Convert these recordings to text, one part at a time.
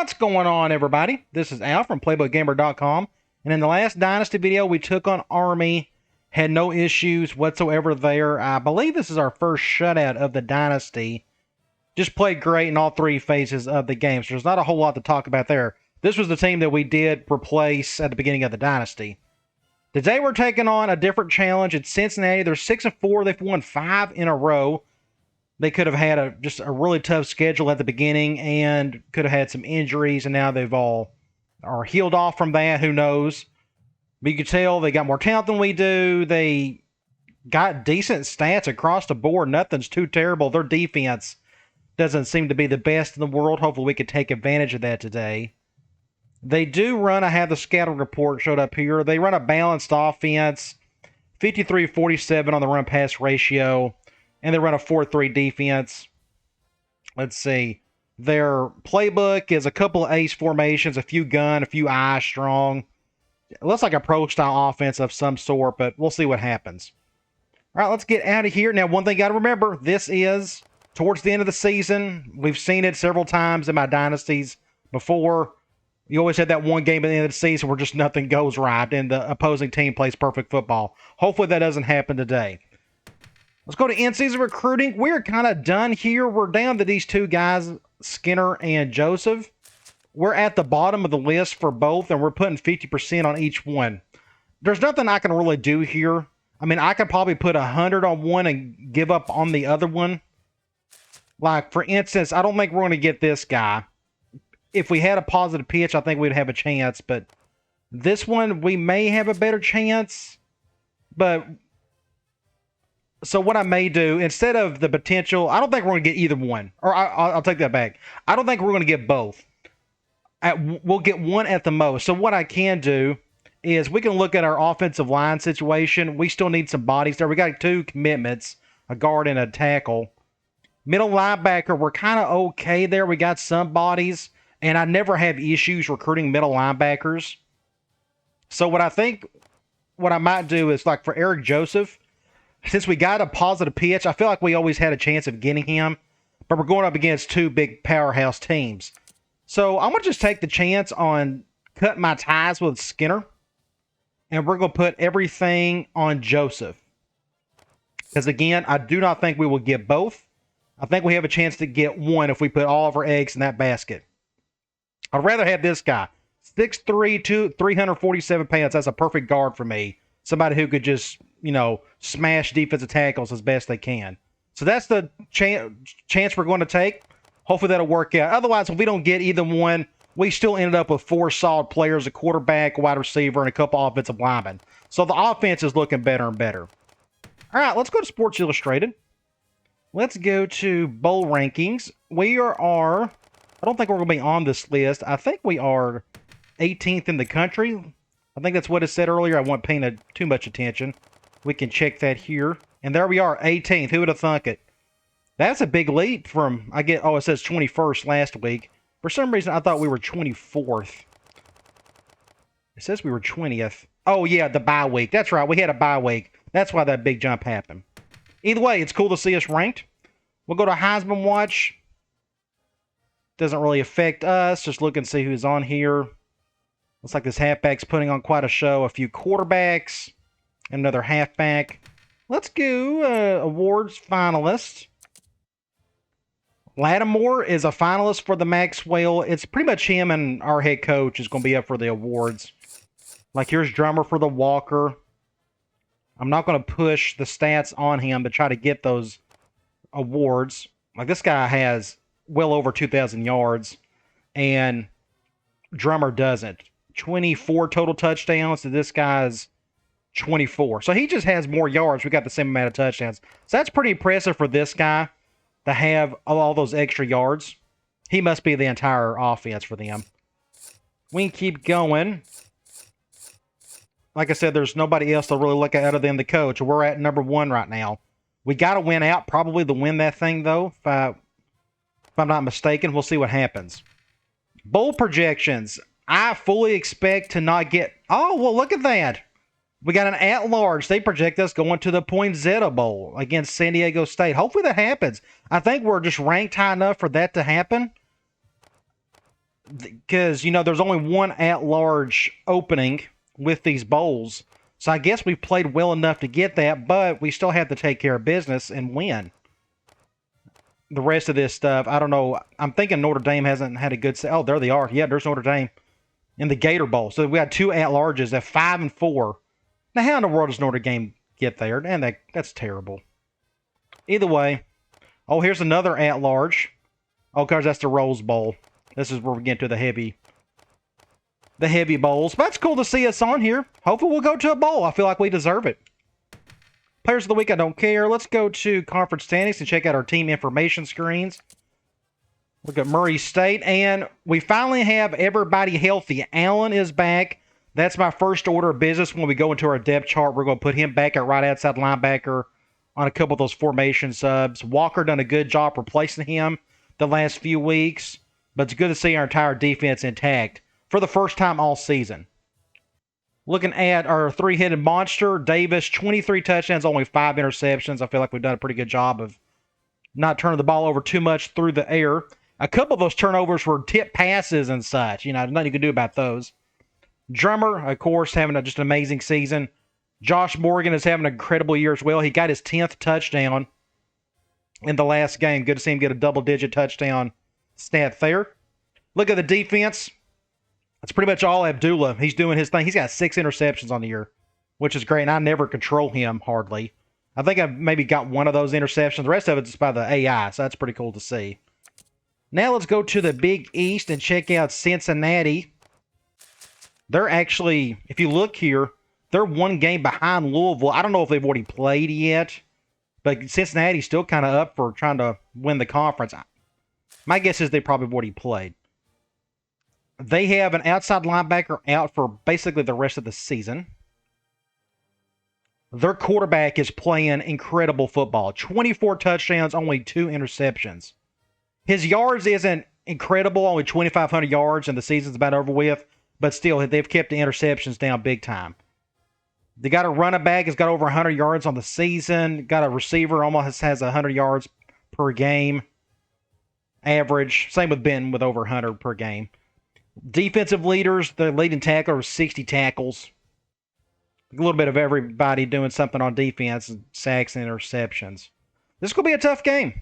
What's going on, everybody? This is Al from PlaybookGamer.com, and in the last Dynasty video, we took on Army, had no issues whatsoever there. I believe this is our first shutout of the Dynasty. Just played great in all three phases of the game, so there's not a whole lot to talk about there. This was the team that we did replace at the beginning of the Dynasty. Today we're taking on a different challenge. It's Cincinnati. They're 6-4. They've won 5 in a row. They could have had just a really tough schedule at the beginning and could have had some injuries, and now they've all are healed off from that. Who knows? But you can tell they got more talent than we do. They got decent stats across the board. Nothing's too terrible. Their defense doesn't seem to be the best in the world. Hopefully we could take advantage of that today. They do run, I have the scouting report showed up here. They run a balanced offense, 53-47 on the run-pass ratio, and they run a 4-3 defense. Let's see. Their playbook is a couple of ace formations, a few gun, a few eye strong. It looks like a pro-style offense of some sort, but we'll see what happens. All right, let's get out of here. Now, one thing you got to remember, this is towards the end of the season. We've seen it several times in my dynasties before. You always had that one game at the end of the season where just nothing goes right and the opposing team plays perfect football. Hopefully that doesn't happen today. Let's go to in-season recruiting. We're kind of done here. We're down to these two guys, Skinner and Joseph. We're at the bottom of the list for both, and we're putting 50% on each one. There's nothing I can really do here. I mean, I could probably put 100 on one and give up on the other one. Like, for instance, I don't think we're going to get this guy. If we had a positive pitch, I think we'd have a chance. But this one, we may have a better chance. But so what I may do, instead of the potential, I don't think we're going to get either one. Or I'll take that back. I don't think we're going to get both. We'll get one at the most. So what I can do is we can look at our offensive line situation. We still need some bodies there. We got 2 commitments, a guard and a tackle. Middle linebacker, we're kind of okay there. We got some bodies. And I never have issues recruiting middle linebackers. So what I might do is, like for Eric Joseph, since we got a positive pitch, I feel like we always had a chance of getting him. But we're going up against 2 big powerhouse teams. So I'm going to just take the chance on cutting my ties with Skinner. And we're going to put everything on Joseph. Because again, I do not think we will get both. I think we have a chance to get one if we put all of our eggs in that basket. I'd rather have this guy. 6'3", 347 pounds. That's a perfect guard for me. Somebody who could just, smash defensive tackles as best they can. So that's the chance we're going to take. Hopefully that'll work out. Otherwise, if we don't get either one, we still ended up with 4 solid players, a quarterback, a wide receiver, and a couple offensive linemen. So the offense is looking better and better. All right, let's go to Sports Illustrated. Let's go to bowl rankings. We are... I don't think we're going to be on this list. I think we are 18th in the country. I think that's what it said earlier. I wasn't paying too much attention. We can check that here. And there we are, 18th. Who would have thunk it? That's a big leap from, it says 21st last week. For some reason, I thought we were 24th. It says we were 20th. Oh, yeah, the bye week. That's right. We had a bye week. That's why that big jump happened. Either way, it's cool to see us ranked. We'll go to Heisman Watch. Doesn't really affect us. Just look and see who's on here. Looks like this halfback's putting on quite a show. A few quarterbacks. Another halfback. Let's go awards finalist. Lattimore is a finalist for the Maxwell. It's pretty much him and our head coach is going to be up for the awards. Like here's Drummer for the Walker. I'm not going to push the stats on him to try to get those awards. Like this guy has well over 2,000 yards, and Drummer doesn't. 24 total touchdowns to this guy's 24. So he just has more yards. We got the same amount of touchdowns. So that's pretty impressive for this guy to have all those extra yards. He must be the entire offense for them. We can keep going. Like I said, there's nobody else to really look at other than the coach. We're at number 1 right now. We got to win out probably to win that thing, though. If I'm not mistaken, we'll see what happens. Bowl projections. I fully expect to not get... Oh, well, look at that. We got an at-large. They project us going to the Poinsettia Bowl against San Diego State. Hopefully that happens. I think we're just ranked high enough for that to happen. because, you know, there's only one at-large opening with these bowls. So I guess we played well enough to get that, but we still have to take care of business and win. The rest of this stuff, I don't know. I'm thinking Notre Dame hasn't had a good... Oh, there they are. Yeah, there's Notre Dame in the Gator Bowl. So we got two at-larges at 5 and 4. Now, how in the world does Notre Dame get there? And that's terrible. Either way. Oh, here's another at-large. Oh, because that's the Rose Bowl. This is where we get to the heavy bowls. But it's cool to see us on here. Hopefully we'll go to a bowl. I feel like we deserve it. Players of the week, I don't care. Let's go to conference standings and check out our team information screens. Look at Murray State. And we finally have everybody healthy. Allen is back. That's my first order of business. When we go into our depth chart, we're going to put him back at right outside linebacker on a couple of those formation subs. Walker done a good job replacing him the last few weeks. But it's good to see our entire defense intact for the first time all season. Looking at our three-headed monster, Davis, 23 touchdowns, only 5 interceptions. I feel like we've done a pretty good job of not turning the ball over too much through the air. A couple of those turnovers were tip passes and such. You know, nothing you can do about those. Drummer, of course, having just an amazing season. Josh Morgan is having an incredible year as well. He got his 10th touchdown in the last game. Good to see him get a double-digit touchdown stat there. Look at the defense. That's pretty much all Abdullah. He's doing his thing. He's got 6 interceptions on the year, which is great, and I never control him hardly. I think I've maybe got one of those interceptions. The rest of it's by the AI, so that's pretty cool to see. Now let's go to the Big East and check out Cincinnati. They're actually, if you look here, they're one game behind Louisville. I don't know if they've already played yet, but Cincinnati's still kind of up for trying to win the conference. My guess is they probably already played. They have an outside linebacker out for basically the rest of the season. Their quarterback is playing incredible football. 24 touchdowns, only 2 interceptions. His yards isn't incredible, only 2,500 yards, and the season's about over with. But still, they've kept the interceptions down big time. They got a running back that's got over 100 yards on the season. Got a receiver almost has 100 yards per game. Average. Same with Ben with over 100 per game. Defensive leaders, the leading tackler is 60 tackles. A little bit of everybody doing something on defense, sacks and interceptions. This is going to be a tough game.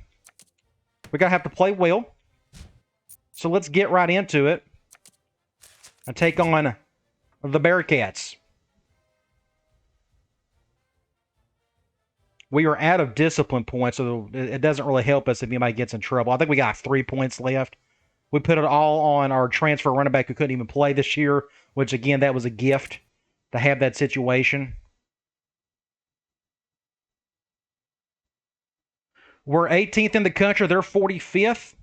We're going to have to play well. So let's get right into it and take on the Bearcats. We are out of discipline points, so it doesn't really help us if anybody gets in trouble. I think we got 3 points left. We put it all on our transfer running back who couldn't even play this year, which, again, that was a gift to have that situation. We're 18th in the country. They're 45th.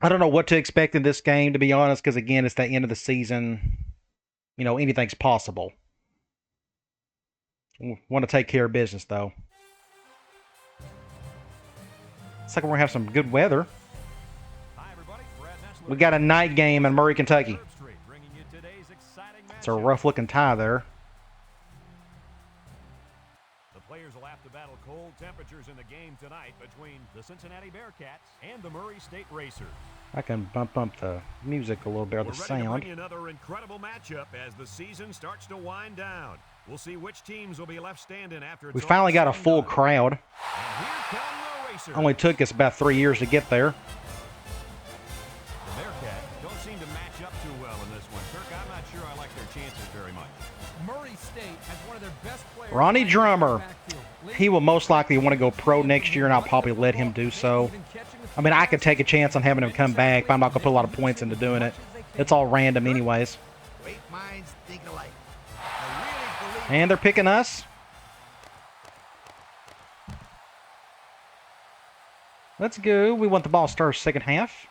I don't know what to expect in this game, to be honest, because, again, it's the end of the season. You know, anything's possible. We want to take care of business, though. Looks like we're going to have some good weather. We got a night game in Murray, Kentucky. It's a rough-looking tie there. The players will have to battle cold temperatures in the game tonight between the Cincinnati Bearcats and the Murray State Racers. I can bump up the music a little bit, or the sound. We're ready to bring you another incredible matchup as the season starts to wind down. We'll see which teams will be left standing after it's We finally got a full crowd. And here come the Racers. Only took us about 3 years to get there. The Bearcats don't seem to match up too well in this one. Kirk, I'm not sure I like their chances very much. Murray State has one of their best players. Ronnie Drummer. He will most likely want to go pro next year, and I'll probably let him do so. I mean, I could take a chance on having him come back, but I'm not going to put a lot of points into doing it. It's all random anyways. Great minds think alike. And they're picking us. Let's go. We want the ball to start second half.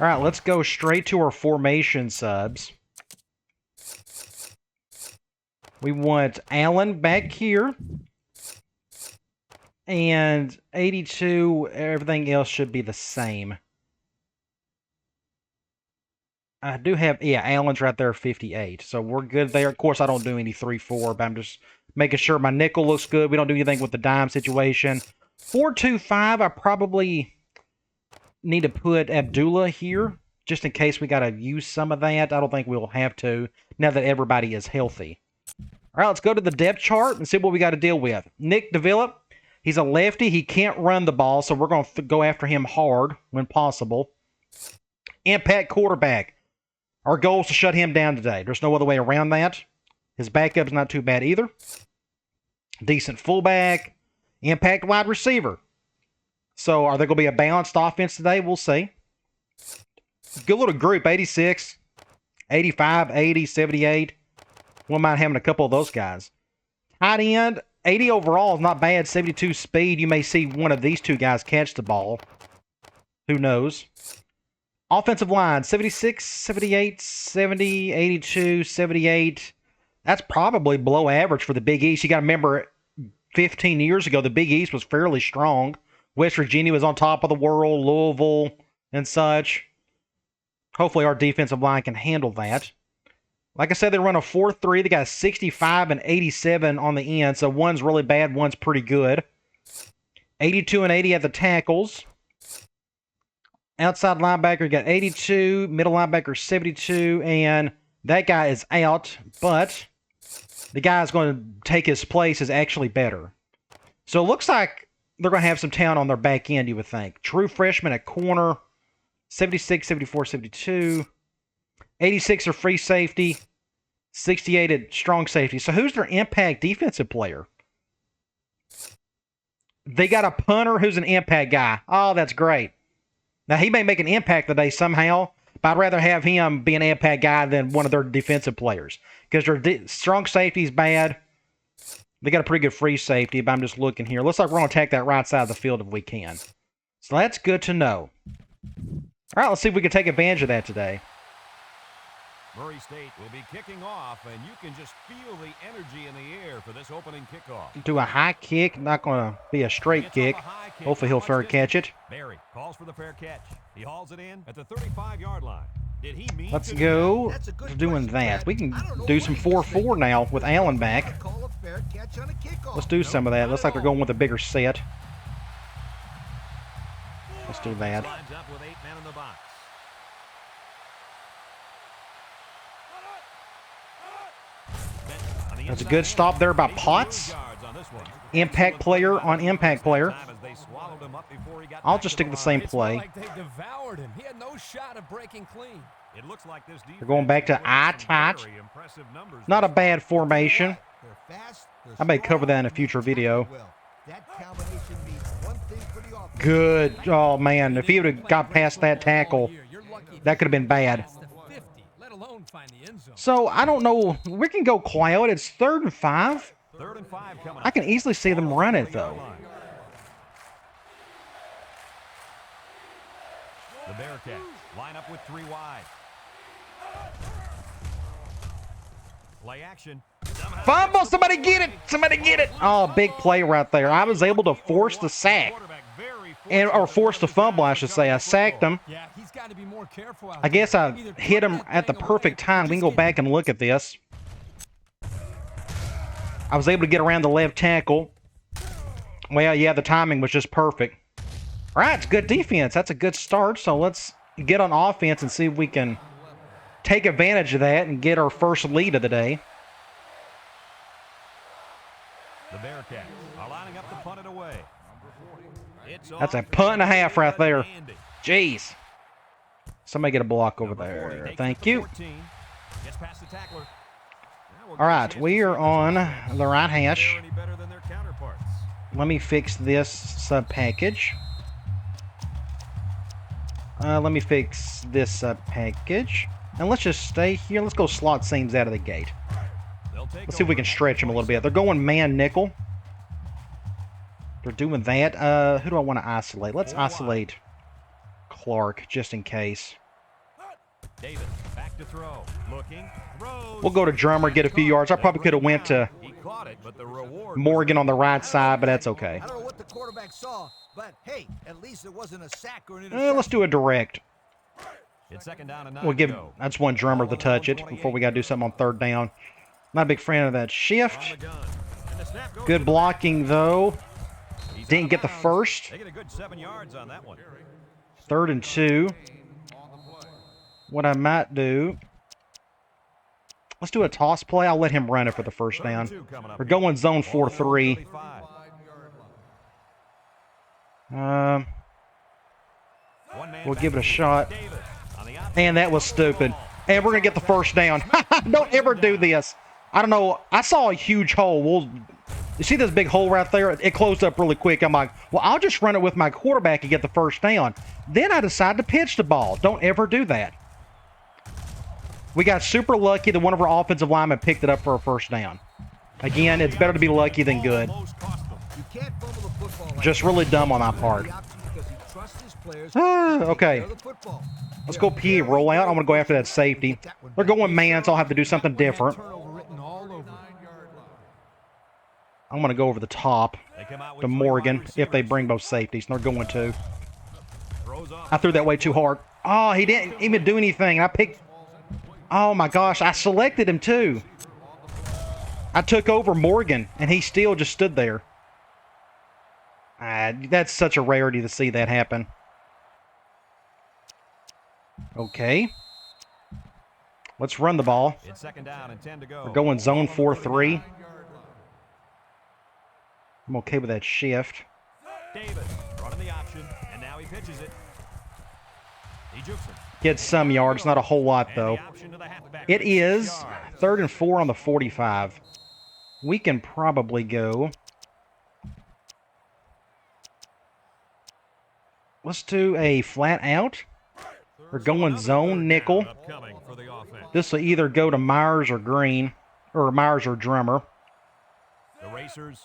All right, let's go straight to our formation subs. We want Allen back here. And 82, everything else should be the same. I do have, yeah, Allen's right there, 58. So we're good there. Of course, I don't do any 3-4, but I'm just making sure my nickel looks good. We don't do anything with the dime situation. 4-2-5, I probably need to put Abdullah here, just in case we got to use some of that. I don't think we'll have to, now that everybody is healthy. All right, let's go to the depth chart and see what we got to deal with. Nick DeVillip, he's a lefty. He can't run the ball, so we're going to go after him hard when possible. Impact quarterback. Our goal is to shut him down today. There's no other way around that. His backup's not too bad either. Decent fullback. Impact wide receiver. So are they going to be a balanced offense today? We'll see. Good little group. 86, 85, 80, 78. Wouldn't mind having a couple of those guys. Tight end, 80 overall is not bad. 72 speed. You may see one of these two guys catch the ball. Who knows? Offensive line, 76, 78, 70, 82, 78. That's probably below average for the Big East. You got to remember, 15 years ago, the Big East was fairly strong. West Virginia was on top of the world, Louisville and such. Hopefully our defensive line can handle that. Like I said, they run a 4-3. They got 65 and 87 on the end, so one's really bad, one's pretty good. 82 and 80 at the tackles. Outside linebacker, you got 82. Middle linebacker, 72. And that guy is out, but the guy is going to take his place is actually better. So it looks like they're going to have some talent on their back end, you would think. True freshman at corner, 76, 74, 72. 86 are free safety. 68 at strong safety. So who's their impact defensive player? They got a punter who's an impact guy. Oh, that's great. Now, he may make an impact today somehow, but I'd rather have him be an impact guy than one of their defensive players. Because their strong safety is bad. They got a pretty good free safety, but I'm just looking here. Looks like we're going to attack that right side of the field if we can. So that's good to know. All right, let's see if we can take advantage of that today. Murray State will be kicking off, and you can just feel the energy in the air for this opening kickoff. Do a high kick, not going to be a straight kick. Hopefully he'll fair catch it. Barry calls for the fair catch. He hauls it in at the 35-yard line. Did he mean Let's go. We're doing that. We can do some 4-4 now with Allen back. Let's do some of that. Looks like they're going with a bigger set. Let's do that. Lines up with 8 men in the box. That's a good stop there by Potts. Impact player on impact player. I'll just stick with the same play. They're going back to eye tight. Not a bad formation. I may cover that in a future video. Good. Oh, man. If he would have got past that tackle, that could have been bad. So, I don't know. We can go quiet. It's 3rd and 5. I can easily see them run it, though. The Bearcats line up with 3 wide. Play action. Fumble! Somebody get it! Somebody get it! Oh, big play right there. I was able to force the sack. Or force the fumble, I should say. I sacked him. I guess I hit him at the perfect time. We can go back and look at this. I was able to get around the left tackle. Well, yeah, the timing was just perfect. All right, it's good defense. That's a good start. So let's get on offense and see if we can take advantage of that and get our first lead of the day. The Bearcats are lining up to punt it away. That's a punt and a half right there. Jeez. Somebody get a block over there. Thank you. All right, we are on the right hash. Let me fix this sub package. Let me fix this sub package. And let's just stay here. Let's go slot seams out of the gate. Let's see if we can stretch them a little bit. They're going man nickel. They're doing that. Who do I want to isolate? Let's isolate Clark just in case. David, back to throw. Looking. Throws. We'll go to Drummer, get a few yards. I probably could have went to Morgan on the right side, but that's okay. I don't know what the quarterback saw, but hey, at least it wasn't a sack or an interception. Let's do a direct. It's 2nd down and 9 We'll give. I just want Drummer to touch it before we got to do something on 3rd down. Not a big fan of that shift. Good blocking though. Didn't get the first. They get a good 7 yards on that one. 3rd and 2. What I might do, let's do a toss play. I'll let him run it for the first down. We're going zone 4-3. We'll give it a shot. And that was stupid. And we're going to get the first down. Don't ever do this. I don't know. I saw a huge hole. You see this big hole right there? It closed up really quick. I'm like, well, I'll just run it with my quarterback and get the first down. Then I decided to pitch the ball. Don't ever do that. We got super lucky that one of our offensive linemen picked it up for a first down. Again, it's better to be lucky than good. Just really dumb on my part. Okay. Let's go PA rollout. I'm going to go after that safety. They're going man, so I'll have to do something different. I'm going to go over the top to Morgan if they bring both safeties, and they're going to. I threw that way too hard. Oh, he didn't even do anything. I picked... Oh, my gosh. I selected him, too. I took over Morgan, and he still just stood there. That's such a rarity to see that happen. Okay. Let's run the ball. It's 2nd down and 10 to go. We're going zone 4-3. I'm okay with that shift. Davis running the option, and now he pitches it. He jukes him. Gets some yards, not a whole lot, though. It is 3rd and 4 on the 45. We can probably go... Let's do a flat out. We're going zone nickel. This will either go to Myers or Green, or Myers or Drummer.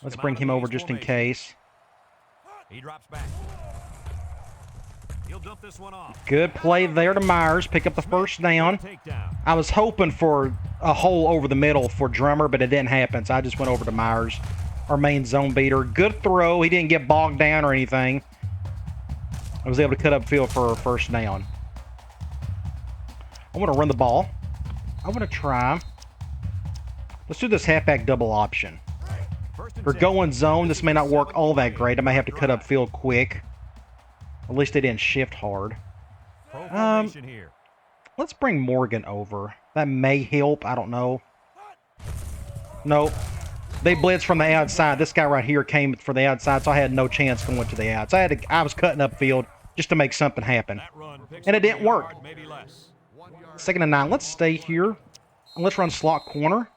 Let's bring him over just in case. He drops back. He'll dump this one off. Good play there to Myers. Pick up the first down. I was hoping for a hole over the middle for Drummer, but it didn't happen, so I just went over to Myers, our main zone beater. Good throw. He didn't get bogged down or anything. I was able to cut up field for a first down. I want to run the ball. I want to try. Let's do this halfback double option. We're going zone. This may not work all that great. I may have to cut up field quick. At least they didn't shift hard. Let's bring Morgan over. That may help. I don't know. Nope. They blitzed from the outside. This guy right here came for the outside, so I had no chance going to the outside. I was cutting up field just to make something happen. And it didn't work. 2nd and 9. Let's stay here. And let's run slot corner.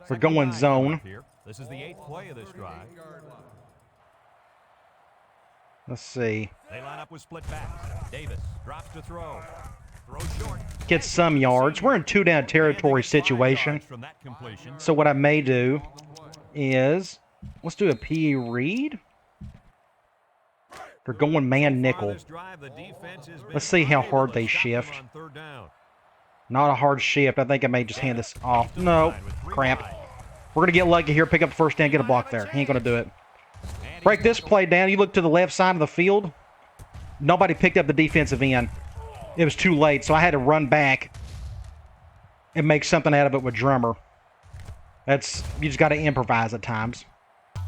We're going zone. This is the 8th play of this drive. Let's see. They line up with split backs. Davis drops to throw. Throw short. Get some yards. We're in 2-down territory situation. So what I may do is, let's do a PE read. They're going man nickel. Let's see how hard they shift. Not a hard shift. I think I may just hand this off. No. Crap. We're going to get lucky here. Pick up the first down. Get a block there. He ain't going to do it. Break this play down. You look to the left side of the field. Nobody picked up the defensive end. It was too late, so I had to run back and make something out of it with Drummer. You just got to improvise at times.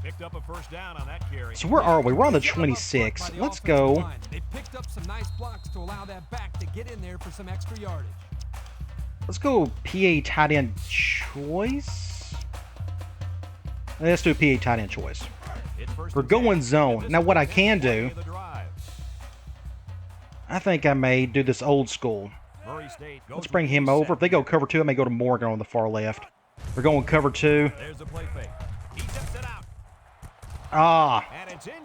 Picked up a first down on that carry. So where are we? We're on the 26. Let's go. They picked up some nice blocks to allow that back to get in there for some extra yardage. Let's go PA tight end choice. Let's do a PA tight end choice. We're going zone. Now what I can do, I think I may do this old school. Let's bring him over. If they go cover 2, I may go to Morgan on the far left. We're going cover 2.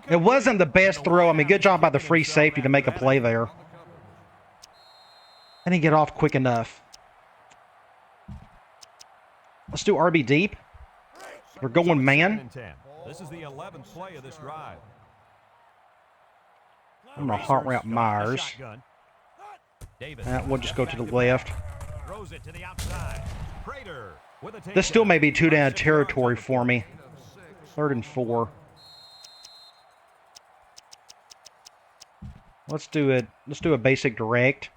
It wasn't the best throw. I mean, good job by the free safety to make a play there. I didn't get off quick enough. Let's do RB deep. We're going man. This is the 11th play of this drive. I'm going to heart route Myers. We'll just go to the left. This still may be 2-down territory for me. 3rd and 4. Let's do it. Let's do a basic direct.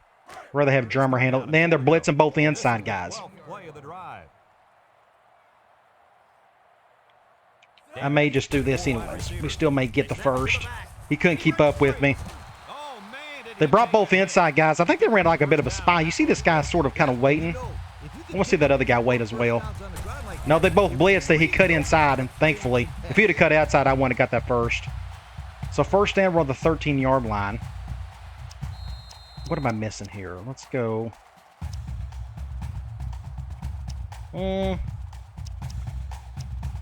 Rather have Drummer handle. Man, they're blitzing both inside guys. I may just do this anyways. We still may get the first. He couldn't keep up with me. They brought both inside guys. I think they ran like a bit of a spy. You see this guy sort of kind of waiting. I want to see that other guy wait as well. No, they both blitzed that he cut inside, and thankfully, if he'd have cut outside, I wouldn't have got that first. So first down, we're on the 13-yard line. What am I missing here? Let's go. I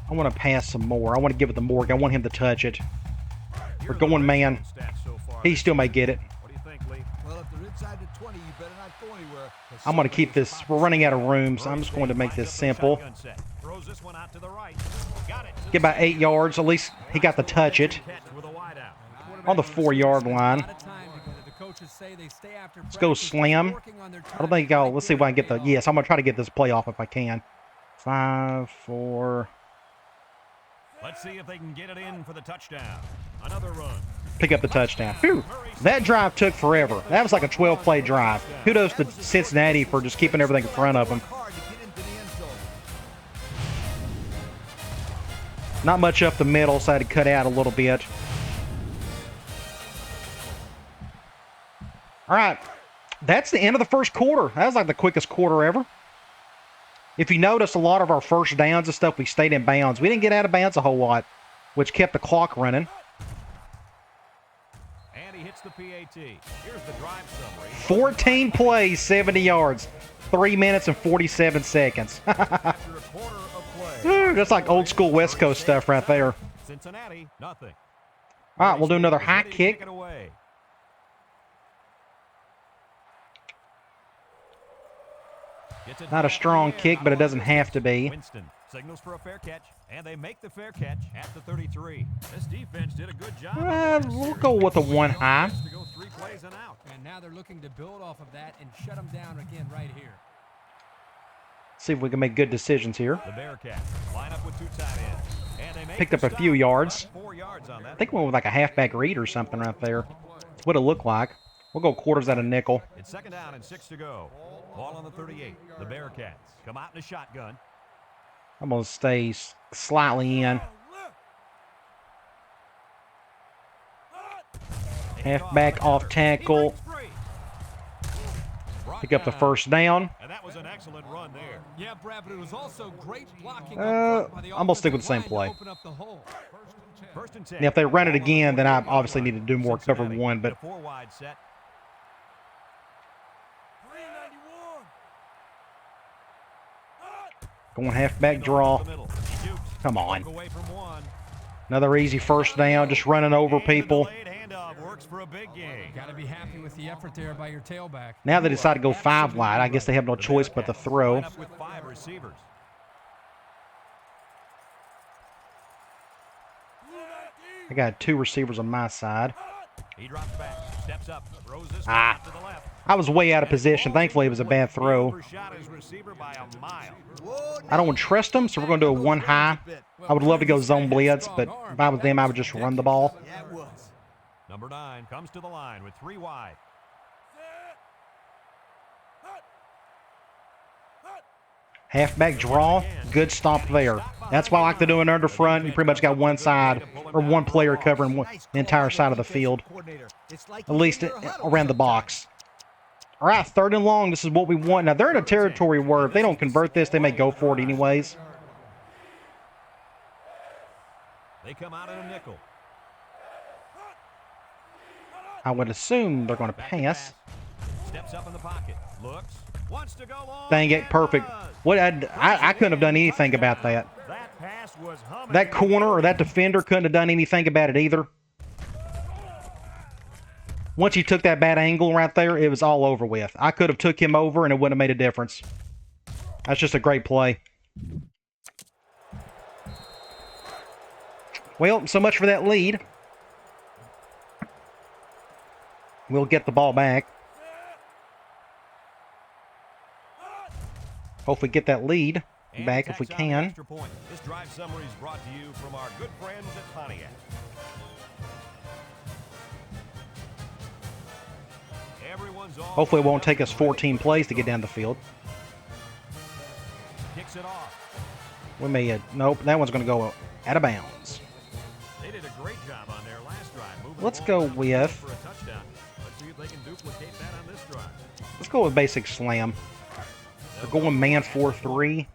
want to pass some more. I want to give it to Morgan. I want him to touch it. We're going man. He still may get it. What do you think, Lee? Well, if they're inside the 20, you better not go anywhere. I'm going to keep this. We're running out of room, so I'm just going to make this simple. Throws this one out to the right. Got it. Get about 8 yards. At least he got to touch it. On the 4-yard line. Let's go slam. I don't think I'll. Let's see if I can get the. Yes, I'm going to try to get this play off if I can. 5, 4. Let's see if they can get it in for the touchdown. Another run. Pick up the touchdown. Whew. That drive took forever. That was like a 12-play drive. Kudos to Cincinnati for just keeping everything in front of them. Not much up the middle, so I had to cut out a little bit. All right. That's the end of the first quarter. That was like the quickest quarter ever. If you notice, a lot of our first downs and stuff, we stayed in bounds. We didn't get out of bounds a whole lot, which kept the clock running. And he hits the PAT. Here's the drive summary. 14 plays, 70 yards. 3 minutes and 47 seconds. After a quarter of play. That's like old school West Coast stuff right there. Cincinnati, nothing. All right, we'll do another high kick. Take it away. Not a strong kick, but it doesn't have to be. Winston signals for a fair catch, and they make the fair catch at the 33. This defense did a good job. We'll go with a 1 high. To go 3 plays and out. And now they're looking to build off of that and shut them down again right here. See if we can make good decisions here. The Bearcats line up with 2 tight ends. And they make Picked the up a stop. few yards. 4 yards on that. I think we went with like a halfback read or something right there. That's what it looked like. We'll go quarters out of nickel. It's 2nd down and 6 to go. Ball on the 38. The Bearcats come out in a shotgun. I'm going to stay slightly in. Halfback off tackle. Pick up the first down. And that was an excellent run there. Yeah, Brad, but it was also great blocking. I'm going to stick with the same play. Open up the hole. First and 10. Now, if they run it again, then I obviously need to do more cover Cincinnati 1, in but a 4-wide set. going halfback draw. Come on. Another easy first down, just running over people. Got to be happy with the effort there by your tailback. Now they decide to go 5 wide. I guess they have no choice but to throw. I got 2 receivers on my side. He drops back, steps up, throws this to the left. I was way out of position. Thankfully, it was a bad throw. I don't trust them, so we're going to do a 1 high. I would love to go zone blitz, but if I was them, I would just run the ball. Number 9 comes to the line with 3 wide. Halfback draw, good stop there. That's why I like to do an under front. You pretty much got one side, or one player covering the entire side of the field. At least around the box. All right, 3rd and long. This is what we want. Now, they're in a territory where if they don't convert this, they may go for it anyways. They come out in a nickel. I would assume they're going to pass. Steps up in the pocket. Looks. Wants to go long. Dang it, perfect. What I couldn't have done anything about that. That pass was humming. That corner or that defender couldn't have done anything about it either. Once you took that bad angle right there, it was all over with. I could have took him over and it wouldn't have made a difference. That's just a great play. Well, so much for that lead. We'll get the ball back. Hopefully get that lead back if we can. This drive summary is brought to you from our good friends at Pontiac. Hopefully it won't take us 14 plays to get down the field. Kicks it off. We may nope, that one's going to go out of bounds. They did a great job on their last drive. Let's go with replicate that on this drive. Let's go with basic slam. We're going man 4-3.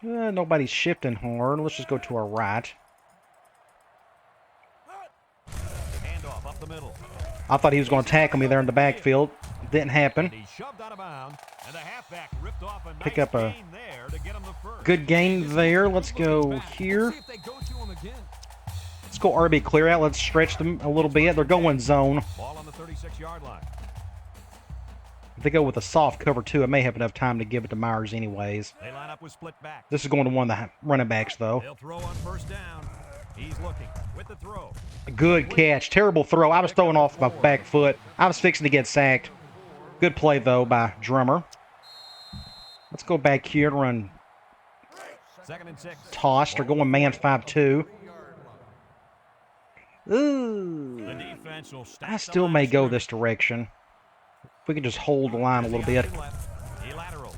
Nobody's shifting hard. Let's just go to our right. Handoff up the middle. I thought he was going to tackle me there in the backfield. Didn't happen. He shoved out of bounds, and the halfback ripped off a Pick nice up a gain there to get him the first. good gain there. Let's go here. See if they go to him again. Let's go RB clear out. Let's stretch them a little bit. They're going zone. Ball on the 36-yard line. If they go with a soft cover 2, I may have enough time to give it to Myers anyways. They line up with split back. This is going to one of the running backs, though. They'll throw on first down. He's looking with the throw. Good catch. Terrible throw. I was throwing off my back foot. I was fixing to get sacked. Good play, though, by Drummer. Let's go back here and run 2nd and 6. tossed. They're going man 5-2. Ooh. The defense will stack I the still line may of go scrimmage. this direction. If we can just hold the line a little bit. He lateral.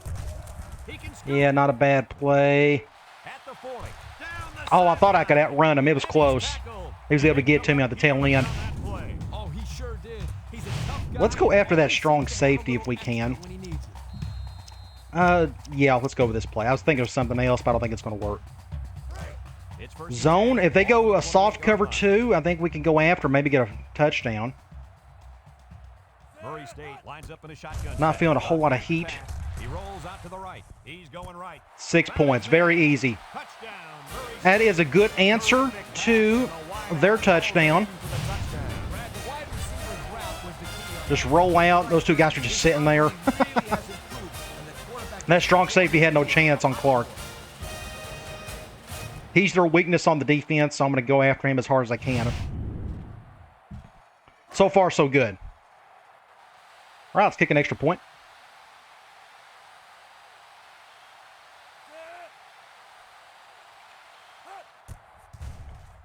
He can scoop Yeah, not a bad play. at the 40. Down the Oh, I thought I could sideline. outrun him. It was close. Tackled. He was able to get to me on the tail end. On that play. Oh, he sure did. He's a tough guy. Let's go after that Always strong seems to safety have a if we little can. extra when he needs it. Yeah, let's go with this play. I was thinking of something else, but I don't think it's going to work. It's first and Zone, 10. if they go Ball on a the soft 28-yard cover line. 2, I think we can go after, maybe get a touchdown. Murray State lines up in a shotgun. Not set. feeling a whole lot of heat. He rolls out to the right. He's going right. 6 points, very easy. Touchdown. Murray That is a good answer to their touchdown. Brad, the wide receiver's route was the key on Just roll out. Those two guys are just sitting there. Really has improved, and the quarterback That strong safety had no chance on Clark. He's their weakness on the defense, so I'm going to go after him as hard as I can. So far, so good. All right, let's kick an extra point.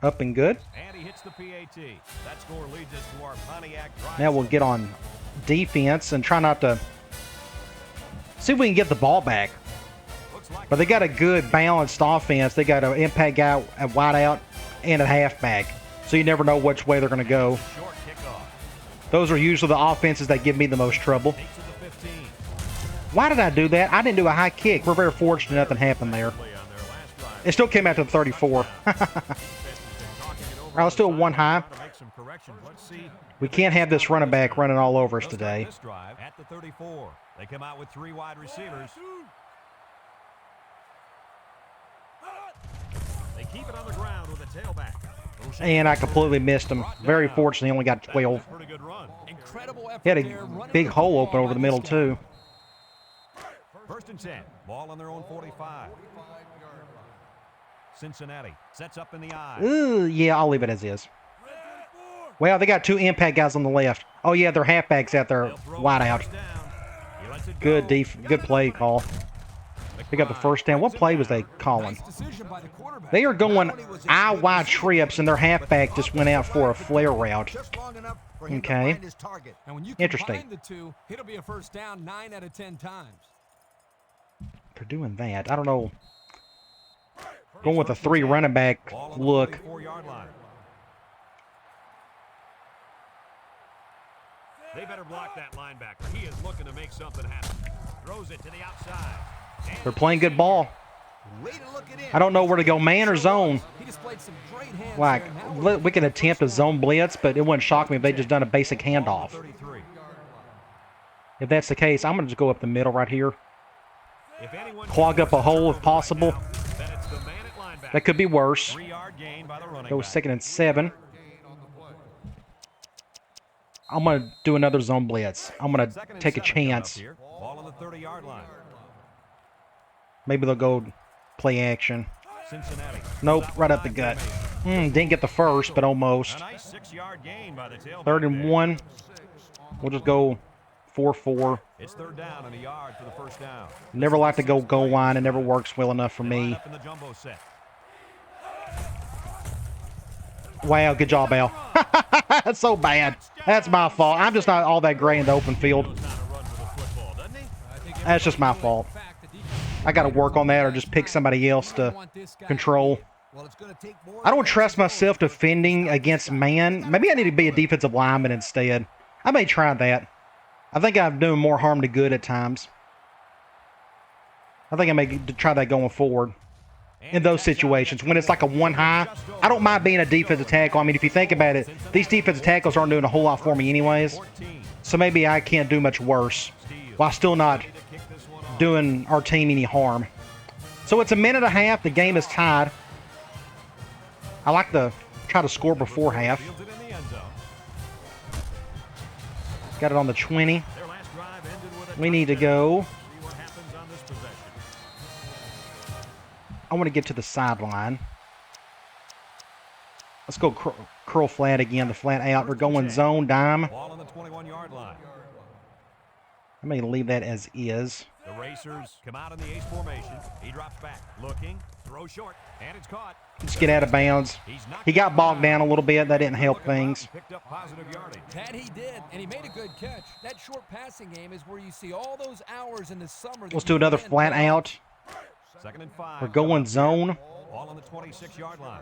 Up and good. And he hits the PAT. That score leads us to our Pontiac drive. Now we'll get on defense and try not to see if we can get the ball back. Looks like But they got a good balanced offense. They got an impact guy at wideout and a halfback. So you never know which way they're going to go. short kickoff. Those are usually the offenses that give me the most trouble. Takes it to 15. Why did I do that? I didn't do a high kick. We're very fortunate nothing happened there. Play on their last drive. It still came out to the 34. All right, let's do a one high. Let's see. We can't have this running back running all over us They'll start today. This drive at the 34. They come out with 3 wide receivers. They keep it on the ground with a tailback. And I completely missed him. Very fortunate he only got 12. Pretty good run. incredible effort He had there, a running big the hole football open over by the this middle, guy. too. 1st and 10. Ball on their own 45. Cincinnati sets up in the eye. Ooh, yeah, I'll leave it as is. Well, they got 2 impact guys on the left. Oh, yeah, their halfbacks out there They'll throw wide on out. first down. He lets it Good go. good play call. They got the first down. What play was they calling? Nice decision by the quarterback. They are going eye-wide trips, and their halfback just went out for a flare route. just long enough for him Okay. to find his target. And when you Interesting. combine the two, it'll be a first down 9 out of 10 times. They're doing that. I don't know. Going with a 3 running back Ball on the look. 44-yard line. They better block that linebacker. He is looking to make something happen. Throws it to the outside. And They're playing good ball. Way to look it in. I don't know where to go, man or zone. He displayed some great hands Like, there, and now we can attempt a zone blitz, but it wouldn't shock me if they just done a basic handoff. 33. If that's the case, I'm going to just go up the middle right here. If anyone Clog up a hole if possible. Right now, then it's the man at linebacker. That could be worse. 3-yard gain by the running Go back. 2nd and 7. I'm going to do another zone blitz. I'm going to Second and take a 7 coming up chance. here. Ball on the 30-yard line. Maybe they'll go play action. Cincinnati. Nope, right up the gut. Didn't get the first, but A almost. nice 6-yard gain by the tailback. 3rd and there. 1. We'll just go 4-4. It's 3rd down and a yard for the first down. Never like to go goal line. It never works well enough for They line me. up in the jumbo set. Wow, good job, Al. That's so bad. That's my fault. I'm just not all that great in the open field. Knows how to run with a football, doesn't he? I think That's just my fault. I got to work on that or just pick somebody else to control. Well, it's going to take more. I don't trust myself defending against man. Maybe I need to be a defensive lineman instead. I may try that. I think I'm doing more harm than good at times. I think I may try that going forward. In those situations, when it's like a one high, I don't mind being a defensive tackle. I mean, if you think about it, these defensive tackles aren't doing a whole lot for me anyways. So maybe I can't do much worse while still not doing our team any harm. So it's a minute and a half. The game is tied. I like to try to score before half. Got it on the 20. We need to go. I want to get to the sideline. Let's go curl flat again, the flat out. We're going zone dime. Ball on the 21-yard line. I may leave that as is. The Racers come out in the ace formation. He drops back, looking, throw short, and it's caught. Let's get out of bounds. He got bogged down a little bit. That didn't help things. Picked up positive yardage. That he did, and he made a good catch. That short passing game is where you see all those hours in the summer. Let's do another flat out. 2nd and 5. We're going zone. Ball on the 26-yard line.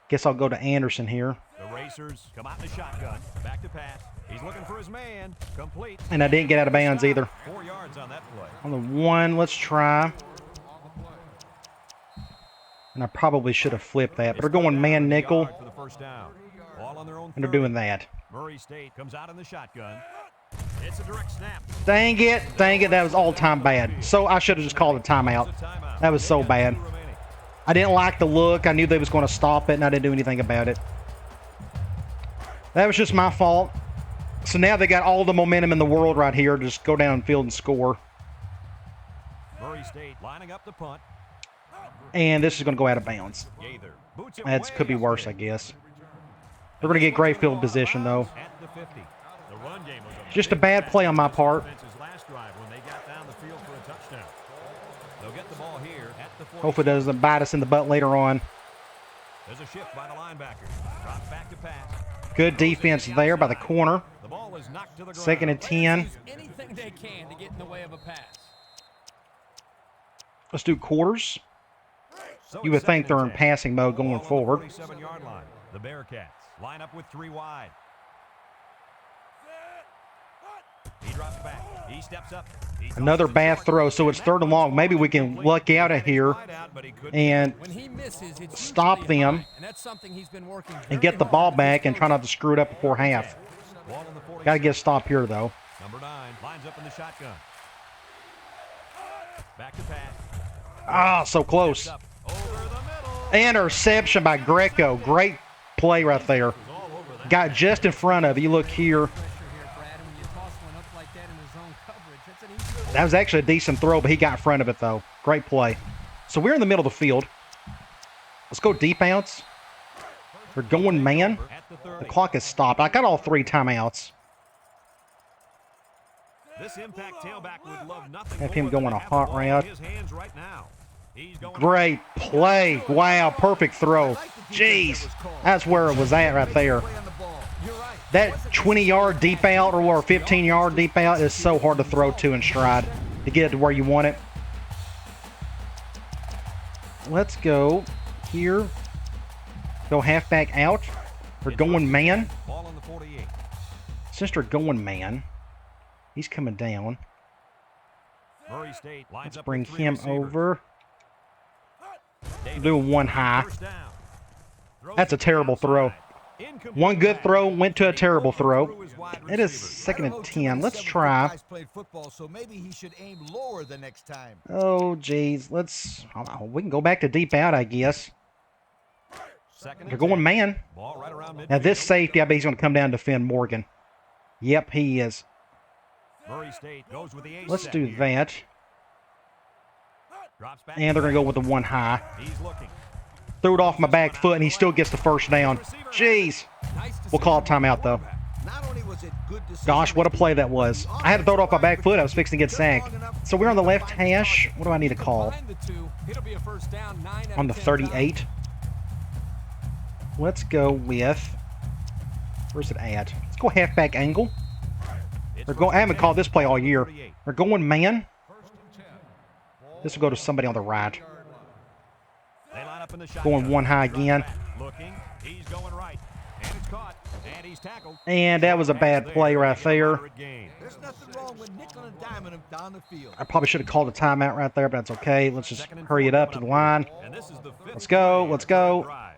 Guess I'll go to Anderson here. The Racers come out in the shotgun. Back to pass. He's looking for his man. Complete. And I didn't get out of bounds either. 4 yards on that play. On the 1, let's try. And I probably should have flipped that. But they're going man nickel. For the first down. Ball on their own And they're doing that. Murray State comes out in the shotgun. It's a direct snap. Dang it. Dang it. That was all-time bad. So I should have just called a timeout. That was so bad. I didn't like the look. I knew they was going to stop it, and I didn't do anything about it. That was just my fault. So now they got all the momentum in the world right here. Just go downfield and score. Murray State lining up the punt. And this is going to go out of bounds. That could be worse, I guess. They're going to get great field position, though. At the 50. The run game was Just a bad play on my part. last drive when they got down the field for a touchdown. They'll get the ball here at the 40. Hopefully it doesn't bite us in the butt later on. There's a shift by the linebacker. Drops back to pass. Good defense there by the corner. The ball is knocked to the ground. 2nd and 10. Anything they can to get in the way of a pass. Let's do quarters. So You would it's think 2nd they're and in 10. passing mode Ball going on the forward. 47-yard line. The Bearcats line up with 3 wide. He drops back. He steps up. Another bad throw, so it's 3rd and long. Maybe we can luck out of here and When he misses, it's stop usually a them high, and that's something he's been working and get the very ball hard back to and try not to screw it up before half. Ball on the 47. Got to get a stop here, though. Number 9 lines up in the shotgun. Back to pass. Ah, so close. Up over the middle. Interception by Greco. Great play right there. All over that. Got just in front of you. Look here. pressure here, Brad, and when you toss one up like that in the zone coverage, that's an easy That was actually a decent throw, but he got in front of it, though. Great play. So we're in the middle of the field. Let's go deep outs. We're going man. At the The 30. clock is stopped. I got all 3 timeouts. This impact tailback would love nothing Have more him than going to a have the hot ball in route. his hands right now. He's going Great play. Wow, perfect throw. Jeez. That's where it was at right there. Play on the ball. You're right. That 20-yard deep out or 15-yard deep out is so hard to throw to in stride to get it to where you want it. Let's go here. Go halfback out. We're going man. Ball on the 48. Since they're going man, he's coming down. Murray State lines Let's up bring with 3 him receivers. over. Davis. Doing one high. First down. Throws That's a it terrible throw. outside. Incomplete One good pass. throw went to a terrible throw. Through his wide It is receiver. 2nd and 10. Let's try. Guys played football, so maybe he should aim lower the next time. Oh, geez. We can go back to deep out, I guess. 2nd and They're going 10. man. Ball right around Now, this midfield. safety, I bet he's going to come down and defend Morgan. Yep, he is. Murray State goes with the ace Let's set do here. that. Drops back. And they're going to go with the one high. He's looking. Threw it off my back foot, and he still gets the first down. Jeez. Nice to We'll see call it him timeout, though. Not only was it good decision Gosh, what a play that was. I had to throw it off my back foot. I was fixing to get sacked. So we're on the left hash. What do I need to call? Behind the 2, it'll be a first down, 9 out On the of 10 38. Let's go with... Where's it at? Let's go halfback angle. It's They're going. I haven't called this play all year. 38. They're going man. This will go to somebody on the right. They line up up in the shotgun. Going one high again. Looking, he's going right. And it's caught. And he's tackled. And that was a bad play right there. There's nothing wrong with nickel and diming him down the field. I probably should have called a timeout right there, but that's okay. Let's just hurry it up to the line. Let's go. Let's go. I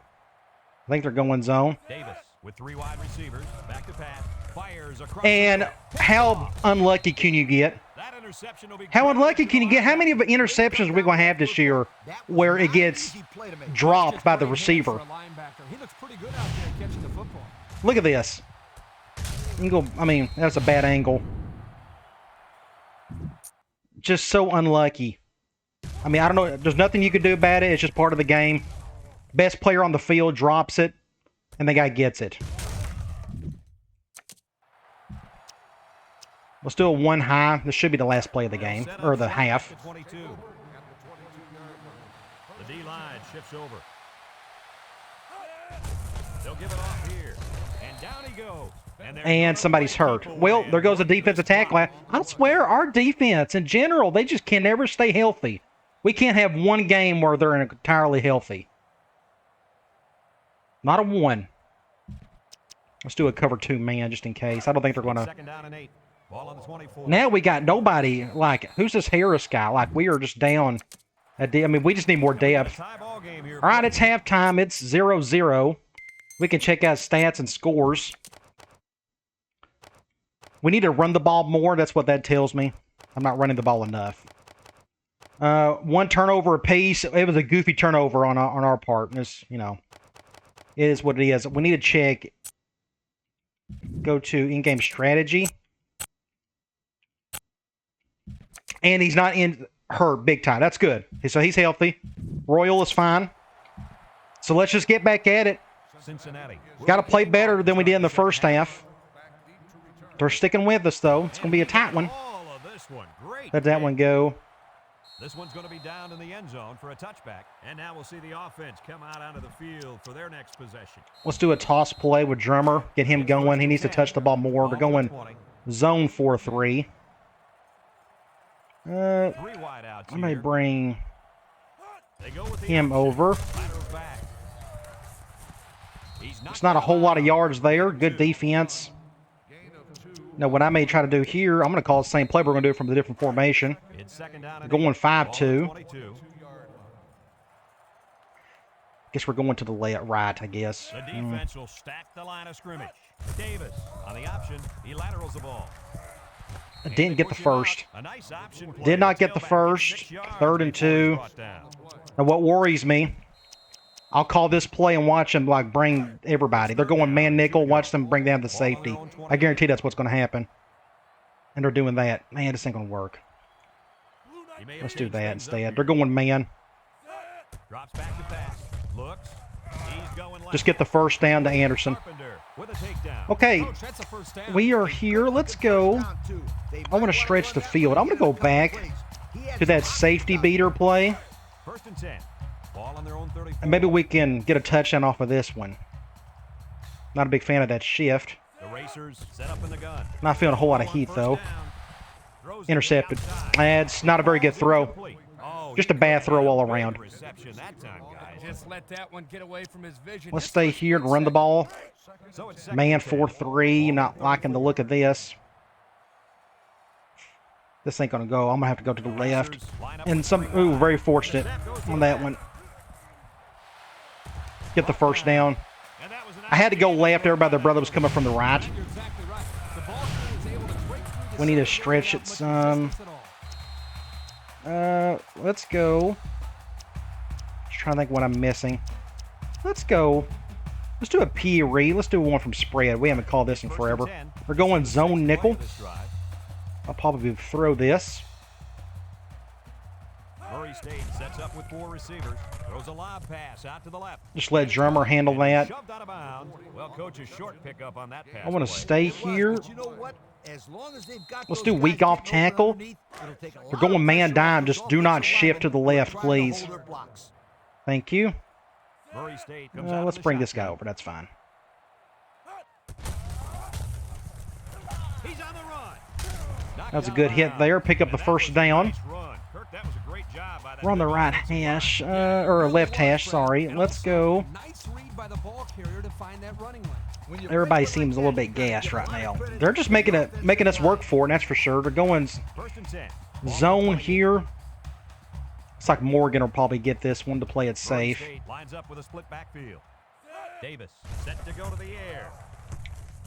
think they're going zone. Davis with 3 wide receivers. Back to pass. Fires across. And how unlucky can you get? That interception will be How unlucky can you get? How many of the interceptions are we going to have this year where it gets dropped by the receiver? He looks pretty good out there catching the football. Look at this. You can go, I mean, that's a bad angle. Just so unlucky. I mean, I don't know. There's nothing you can do about it. It's just part of the game. Best player on the field drops it, and the guy gets it. Let's do a one high. This should be the last play of the game, or the half. The D-line shifts over. They'll give it off here. And down he goes. And somebody's hurt. Well, there goes a defensive tackle. I swear, our defense in general, they just can never stay healthy. We can't have one game where they're entirely healthy. Not a one. Let's do a cover 2 man just in case. I don't think they're going to. Second down and 8. Ball on the 24. Now we got nobody. Like, who's this Harris guy? Like, we are just down. I mean, we just need more depth. All right, it's halftime. It's 0-0. We can check out stats and scores. We need to run the ball more. That's what that tells me. I'm not running the ball enough. 1 turnover apiece. It was a goofy turnover on our part. It's, you know, it is what it is. We need to check. Go to in-game strategy. And he's not hurt big time. That's good. So he's healthy. Royal is fine. So let's just get back at it. Cincinnati. Got to play better than we did in the first half. They're sticking with us, though. It's going to be a tight one. Let that one go. This one's going to be down in the end zone for a touchback. And now we'll see the offense come out onto the field for their next possession. Let's do a toss play with Drummer. Get him going. He needs to touch the ball more. They're going zone 4-3. I may bring him over. It's not a whole lot of yards there. Good defense. Now, what I may try to do here, I'm going to call the same play. We're going to do it from a different formation. Going 5-2. Guess we're going to the right, I guess. The defense will stack the line of scrimmage. Davis on the option. He laterals the ball. I didn't get the first. Did not get the first. 3rd and 2. Now, what worries me, I'll call this play and watch them like bring everybody. They're going man nickel. Watch them bring down the safety. I guarantee that's what's going to happen. And they're doing that. Man, this ain't going to work. Let's do that instead. They're going man. Drops back to pass. Looks. He's going left. Just get the first down to Anderson. Okay, we are here. Let's go. I want to stretch the field. I'm going to go back to that safety beater play. 1st and 10. Ball on their own 34. And maybe we can get a touchdown off of this one. Not a big fan of that shift. The racers set up in the gun. Not feeling a whole lot of heat, though. Intercepted. That's not a very good throw. Just a bad throw all around. Just let that one get away from his vision. Let's stay here and run the ball. Man 4-3. Not liking the look of this. This ain't going to go. I'm going to have to go to the left. And ooh, very fortunate on that one. Get the first down. I had to go left. Everybody, their brother was coming from the right. We need to stretch it some. Let's go. Just trying to think what I'm missing. Let's go. Let's do a PRE. Let's do one from spread. We haven't called this in forever. We're going zone nickel. I'll probably throw this. Murray State sets up with 4 receivers. Throws a lob pass out to the left. Just let Drummer handle that. Shoved out of bounds. Well, coach's short pickup on that pass. I want to stay here. You know what? As long as they've got Let's those do weak guys off getting open tackle. underneath, it'll take a We're lot going of man pressure dime. off Just the do not offensive shift to linemen the left, trying to please. hold their blocks. Thank you. Murray State comes out Let's of the bring this shotgun. guy over. That's fine. He's on the run. That was a good hit there. Pick up the first down. Nice run. Kirk, that was a great job by We're on the right hash, or left hash, sorry. Let's go. Nice read by the ball carrier to find that running lane. When you Everybody break it seems a like little that, bit you gotta gassed give a right lot of now. credit They're to just the making us offensive work line. for it, and that's for sure. They're going 1st and 10. zone here. It's like Morgan will probably get this one to play it Murray safe. State lines up with a split backfield. Davis set to go to the air.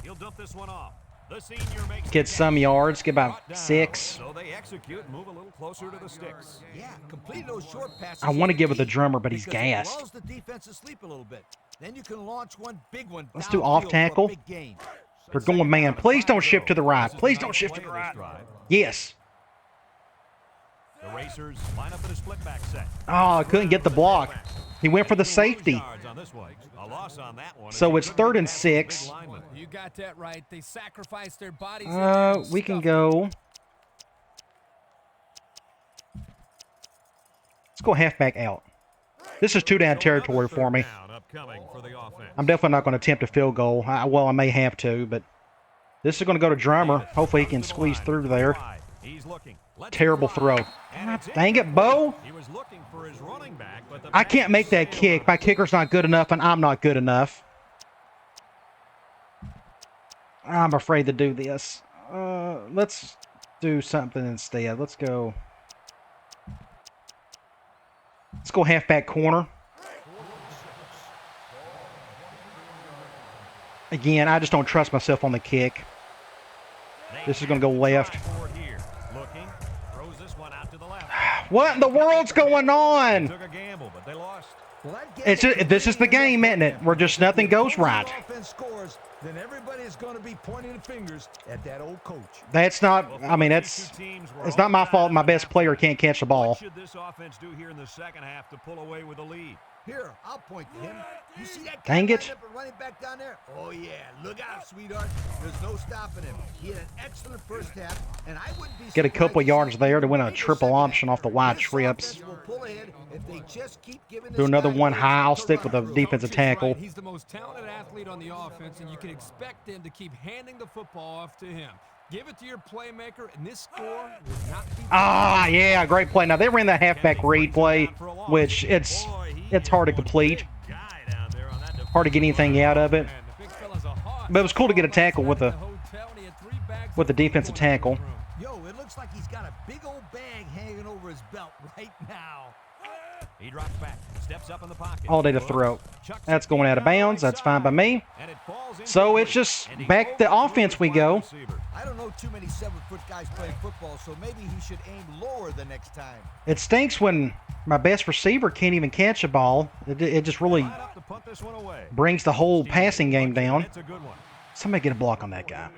He'll dump this one off. The senior makes Get the some catch. yards, get about Brought down. 6. So they execute and move a little closer to the sticks. Yeah, complete those short passes. I want to is give it the key drummer, but he's because it gassed. lulls the defense to sleep a little bit. Then you can launch one big one. Let's do downfield off for a tackle. big gain. They're going man. Please don't shift to the right. This is Please the don't ninth shift to play the of this right. drive. Yes. The Racers line up in a split back set. Oh, I couldn't get the block. He went for the safety. Yards on this one. A loss on that one. So it's It could 3rd be and back to the 6. big lineman. You got that right. They sacrificed their bodies. in there and We can stuffed go. Let's go halfback out. This is 2-down territory for me. Down upcoming for the offense. I'm definitely not going to attempt a field goal. Well, I may have to, but this is going to go to Drummer. Hopefully he can squeeze through there. He's looking. Let's Terrible fly. throw. And it's in. Dang it, Bo. He was looking for his running back, but the I pass can't make that sailed kick. My kicker's not good enough, and I'm not good enough. I'm afraid to do this. Let's do something instead. Let's go halfback corner. Again, I just don't trust myself on the kick. This is going to go left. Looking, throws this one out to the left. What in the world's going on? Took a gamble, but they lost. Well, that game It's just, this is the game, isn't it? Where just nothing goes right. If the offense scores, then everybody is going to be pointing fingers at that old coach. That's not. I mean, it's not my fault. My best player can't catch the ball. What should this offense do here in the second half to pull away with the lead? Here, I'll point to him. You see that Dang guy it. lined up and running back down there? Oh, yeah. Look out, sweetheart. There's no stopping him. He had an excellent first half, and I wouldn't be Get a couple surprised yards if there to win a he triple second option half. off the wide This trips. offense will pull ahead if they just keep giving Do this another guy one room high. I'll to stick with run a through. defensive Coach is tackle. right. He's the most talented athlete on the offense, and you can expect him to keep handing the football off to him. Give it to your playmaker, and this score will not be. Ah, yeah, great play. Now they ran that halfback read play, which it's hard to complete, hard to get anything out of it. But it was cool to get a tackle with the defensive tackle. Yo, it looks like he's got a big old bag hanging over his belt right now. He drops back, steps up in the pocket. All day to throw. That's going out of bounds. That's fine by me. So it's just back to offense we go. I don't know too many 7-foot guys playing football, so maybe he should aim lower the next time. It stinks when my best receiver can't even catch a ball. It just really brings the whole passing game down. Somebody get a block on that guy.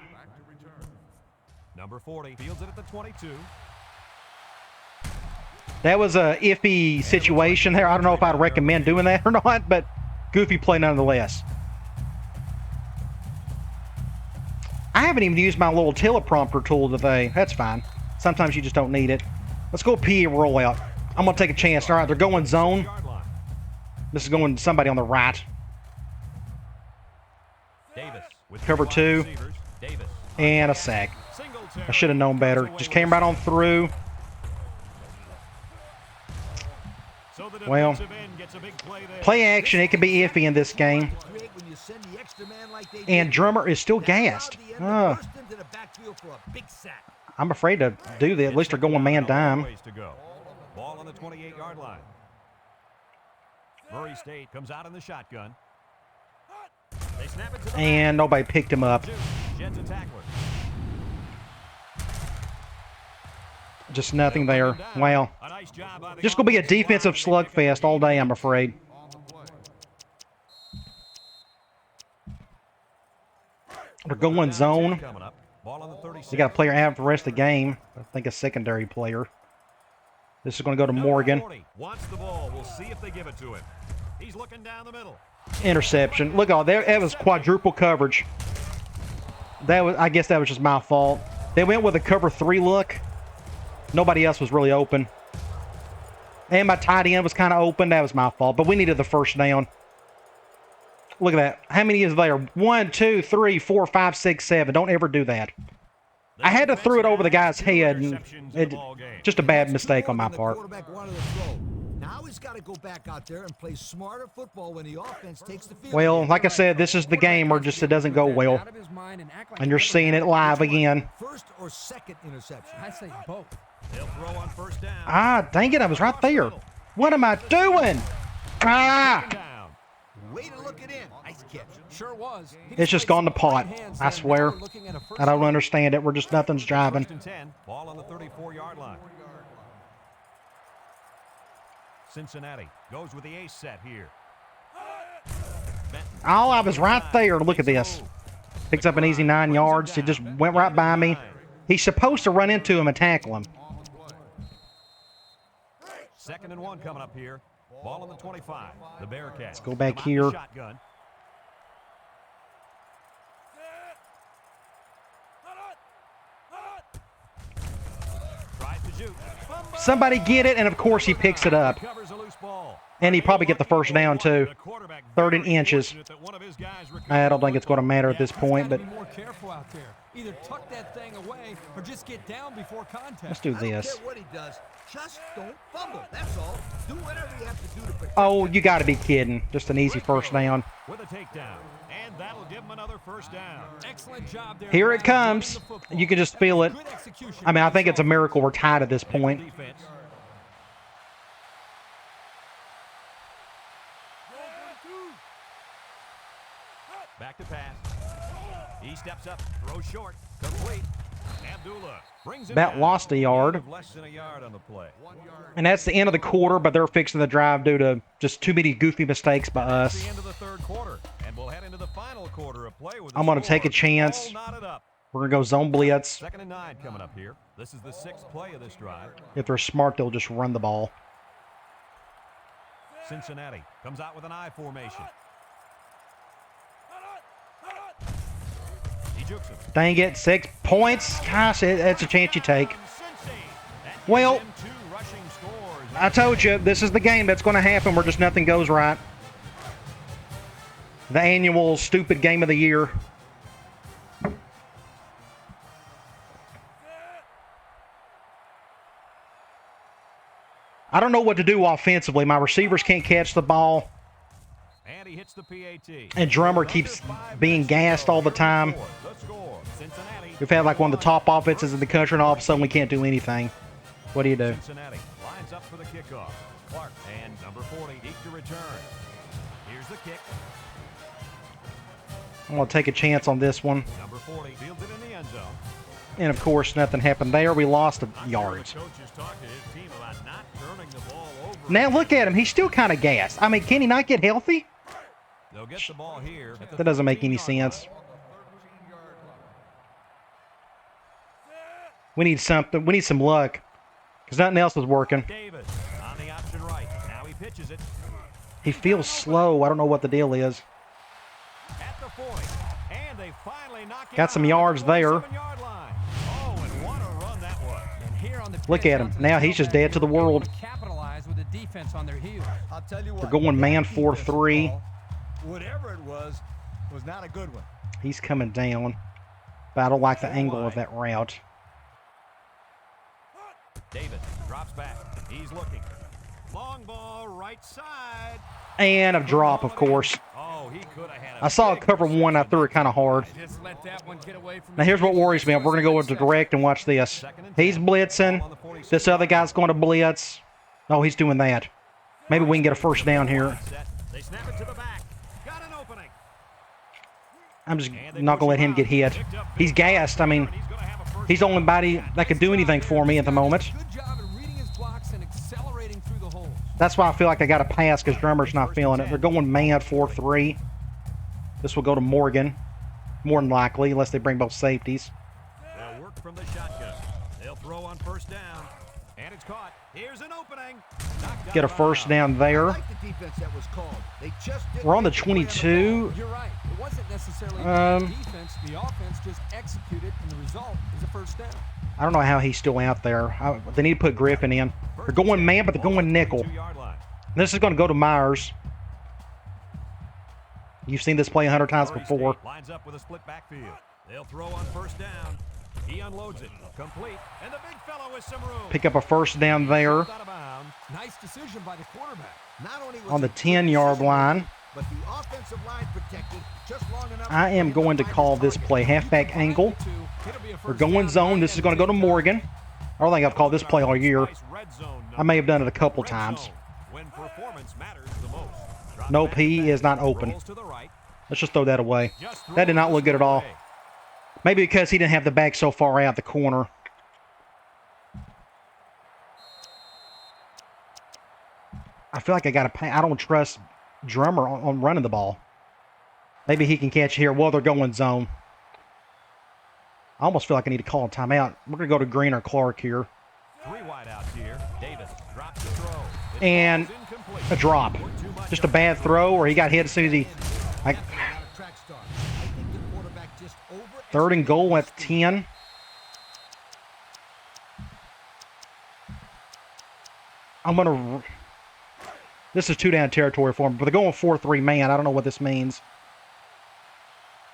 Number 40 fields it at the 22. That was a iffy situation there. I don't know if I'd recommend doing that or not, but goofy play nonetheless. I haven't even used my little teleprompter tool today. That's fine. Sometimes you just don't need it. Let's go PA rollout. I'm going to take a chance. All right, they're going zone. This is going to somebody on the right. Cover 2. And a sack. I should have known better. Just came right on through. Well, play action, it can be iffy in this game. And Drummer is still gassed. I'm afraid to do that. At least they're going man dime. Ball on the 28-yard line. Murray State comes out in the shotgun. They snap it to the And nobody picked him up. Jets a tackler. Just nothing there. Wow. Just going to be a defensive slugfest all day, I'm afraid. They're going zone. They got a player out for the rest of the game. I think a secondary player. This is going to go to Morgan. Wants the ball. We'll see if they give it to him. He's looking down the middle. Interception. Look, that was quadruple coverage. I guess that was just my fault. They went with a cover 3 look. Nobody else was really open. And my tight end was kind of open. That was my fault. But we needed the first down. Look at that. How many is there? 1, 2, 3, 4, 5, 6, 7. Don't ever do that. I had to throw it over the guy's head. And just a bad mistake on my part. just got to go back out there and play smarter football when the offense takes the field. Well, like I said, this is the game where just it doesn't go well. And you're seeing it live again. First or second interception? I say both. They'll throw on first down. Ah, dang it, I was right there. What am I doing? Ah! Down. Way to look it in. Nice catch. Sure was. It's just gone to pot. I swear. I don't understand it. We're just nothing's driving. First and 10. Ball on the 34-yard line. Cincinnati goes with the ace set here. Benton. Oh, I was right there. Look at this. Picks up an easy 9 yards. He just went right by me. He's supposed to run into him and tackle him. 2nd and 1 coming up here. Ball on the 25. The Bearcats. Let's go back come out here. the shotgun. Tries to shoot. Somebody get it, and of course he picks it up. Covers a loose ball. And he probably get the first down too. The quarterback 3rd and very inches. fortunate that one of his guys I don't think it's going to matter at this point, but Be more careful out there. Either tuck that thing away or just get down before contact. let's do I don't this. care what he does. Just don't fumble. That's all. Do whatever you have to do to protect. Oh, you got to be kidding. Just an easy first down. with a takedown. And that'll give him another first down. Excellent job there. Here it comes. You can just feel it. Good execution. I mean, I think it's a miracle we're tied at this point. Defense. Back to pass. He steps up, throws short, complete. Abdullah brings it About down. lost a yard. Less than a yard on the play. And that's the end of the quarter, but they're fixing the drive due to just too many goofy mistakes by That's us. the end of the 3rd quarter, and we'll head into the final quarter of play with. I'm going to take a chance. All knotted up. We're going to go zone blitz. 2nd and 9 coming up here. This is the 6th play of this drive. If they're smart, they'll just run the ball. Cincinnati comes out with an I formation. He jukes him. Dang it, 6 points. Gosh, that's a chance you take. Cincy. That gives Well, him 2 rushing scores. I told you, this is the game that's going to happen where just nothing goes right. The annual stupid game of the year. I don't know what to do offensively. My receivers can't catch the ball, And he hits the PAT. and Drummer keeps being gassed all the time. The score. Cincinnati. We've had like one of the top offenses in the country, and all of a sudden we can't do anything. What do you do? Cincinnati lines up for the kickoff. Clark and number 40 deep to return. Here's the kick. I'm going to take a chance on this one. Number 40 fields it in the end zone. And of course, nothing happened there. We lost yards. The coach has talked to his team about not turning the ball over. Now look at him. He's still kind of gassed. I mean, can he not get healthy? They'll get the ball here. At the That doesn't make any 13-yard sense. We need something. We need some luck. Because nothing else is working. line. Davis on the option right. Now he pitches it He feels slow. I don't know what the deal is. at the 40. And they finally knock him Got some out at the yards there. 47-yard line. Oh, and what a run that was. And here on the Look at him. Now he's just dead to the world. Capitalize with the defense on their heels. I'll tell you what. They're going man that defensive 4-3. call, whatever it was not a good one. He's coming down. But I don't like the angle of that route. Davis drops back. He's looking. Long ball, right side. And a drop, of course. Oh, he could have had a I saw a big cover one. I threw it kind of hard. Just let that one get away from Now here's what worries me. We're going to go with the direct and watch this. He's blitzing. This other guy's going to blitz. Oh, he's doing that. Maybe we can get a first down here. They snap it to the back. Got an opening. I'm just not going to let him get hit. He's gassed. I mean, he's the only body that could do anything for me at the moment. Good job at reading his blocks and accelerating through the holes. That's why I feel like I got to pass because Drummer's not feeling it. They're going man 4-3. This will go to Morgan, more than likely, unless they bring both safeties. They'll work from the shotgun. They'll throw on first down. And it's caught. Here's an opening. Knocked Get a out of first bounds. down I there. like the defense that was called. They just didn't We're on the make a play on 22. You're right. It wasn't necessarily the defense. The offense just executed, and the result is a first down. I don't know how he's still out there. They need to put Griffin in. They're going man, but they're going nickel. 2-yard line. This is going to go to Myers. You've seen this play 100 times Murray before. State lines up with a split backfield. They'll throw on first down. He unloads it. Complete. And the big fellow with some room. Pick up a first down there Out of bounds. Nice decision by the quarterback. Not only was on the it good 10-yard decision line. making, but the offensive line protected just long enough I am for him going to find call his this target. play halfback angle. It'll be a We're first going down zone. right This is at going to go to the Morgan. I don't think I've called this play all year. Nice red zone I may have done it a couple Red times. zone, when performance matters the most. Drop Nope, back he back. is not open. Rolls to the right. Let's just throw that away. Just That did not throws look good at all. away. Maybe because he didn't have the back so far out the corner. I feel like I got to pay. I don't trust Drummer on running the ball. Maybe he can catch here. Well, they're going zone. I almost feel like I need to call a timeout. We're going to go to Green or Clark here. 3 wide outs here. Davis drops the throw. It And falls incomplete. a drop. Too much Just a of bad throw, or he got hit as soon as he... Not a track star. I think the quarterback just Third and goal at the 10. I'm going to... This is 2-down territory for them, but they're going 4-3 man. I don't know what this means.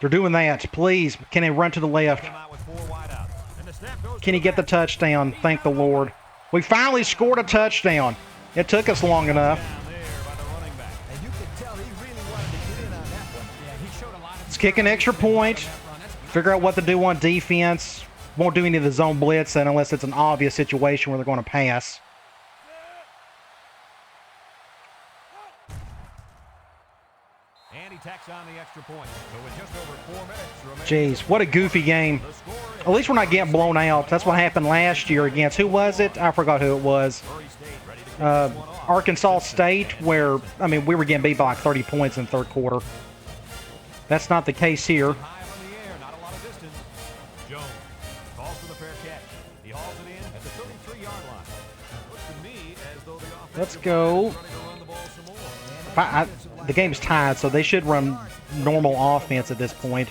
They're doing that. Please, can they run to the left? Come out with 4 wide outs. And the snap goes Can to he get the back. touchdown? Thank the Lord. We finally scored a touchdown. It took us long enough. Down there by the running back. And you could tell he really wanted to get in on that one. Yeah, he showed a lot of Let's kick an extra point. Figure out what to do on defense. Won't do any of the zone blitz then unless it's an obvious situation where they're going to pass. And he tacks on the extra point. So with just over 4 minutes remaining, Jeez, what a goofy game. the score is At least we're not getting blown out. That's what happened last year against, who was it? I forgot who it was. Murray State ready to kick this one off. Arkansas State, where, I mean, we were getting beat by like 30 points in the third quarter. That's not the case here. High up in the air, not a lot of distance. Jones calls for the fair catch. He hauls it in at the 33-yard line. Looks to me as though the offensive Let's line go. is ready to run the ball some more. The game's tied, so they should run normal offense at this point.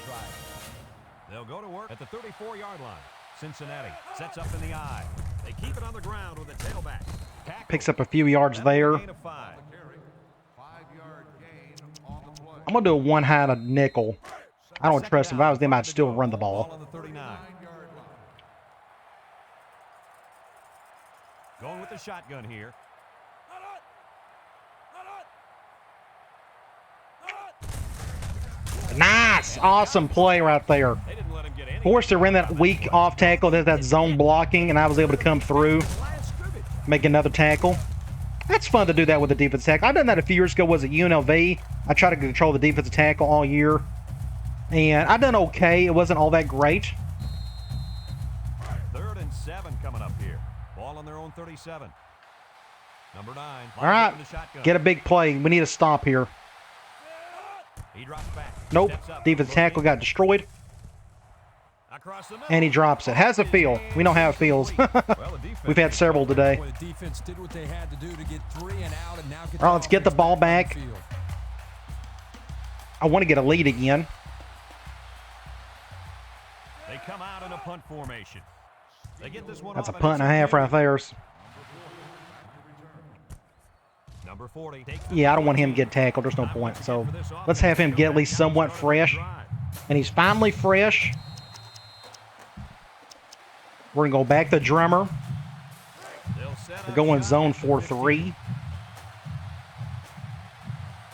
They'll go to work at the 34-yard line. Cincinnati sets up in the eye. They keep it on the ground with a tailback. Tackle. Picks up a few yards there. Gain of 5. I'm going to do a one-handed nickel. I don't trust him. If I was them, I'd still run the ball. On the 39. Going with the shotgun here. Nice! Awesome play right there. They didn't let him get any. Forced to run that weak off tackle. There's that zone blocking, and I was able to come through, make another tackle. That's fun to do that with a defensive tackle. I've done that a few years ago. Was at UNLV. I tried to control the defensive tackle all year, and I've done okay. It wasn't all that great. 3rd and 7 coming up here. Ball on their own 37. Number 9. All right, get a big play. We need a stop here. He drops back. Nope. Steps up. Defensive tackle got destroyed, Across the middle. and he drops it. How's it feel? We know how it feels. We've had several today. Boy, the defense did what they had to do to get 3 and out, and now get All right, let's get the ball back. on the field. I want to get a lead again. They come out in a punt formation. They get this one That's a off at punt and a half right there. Number 40. Yeah, I don't want him to get tackled. There's no point. So let's have him get at least somewhat fresh. And he's finally fresh. We're going to go back to Drummer. We're going zone 4-3.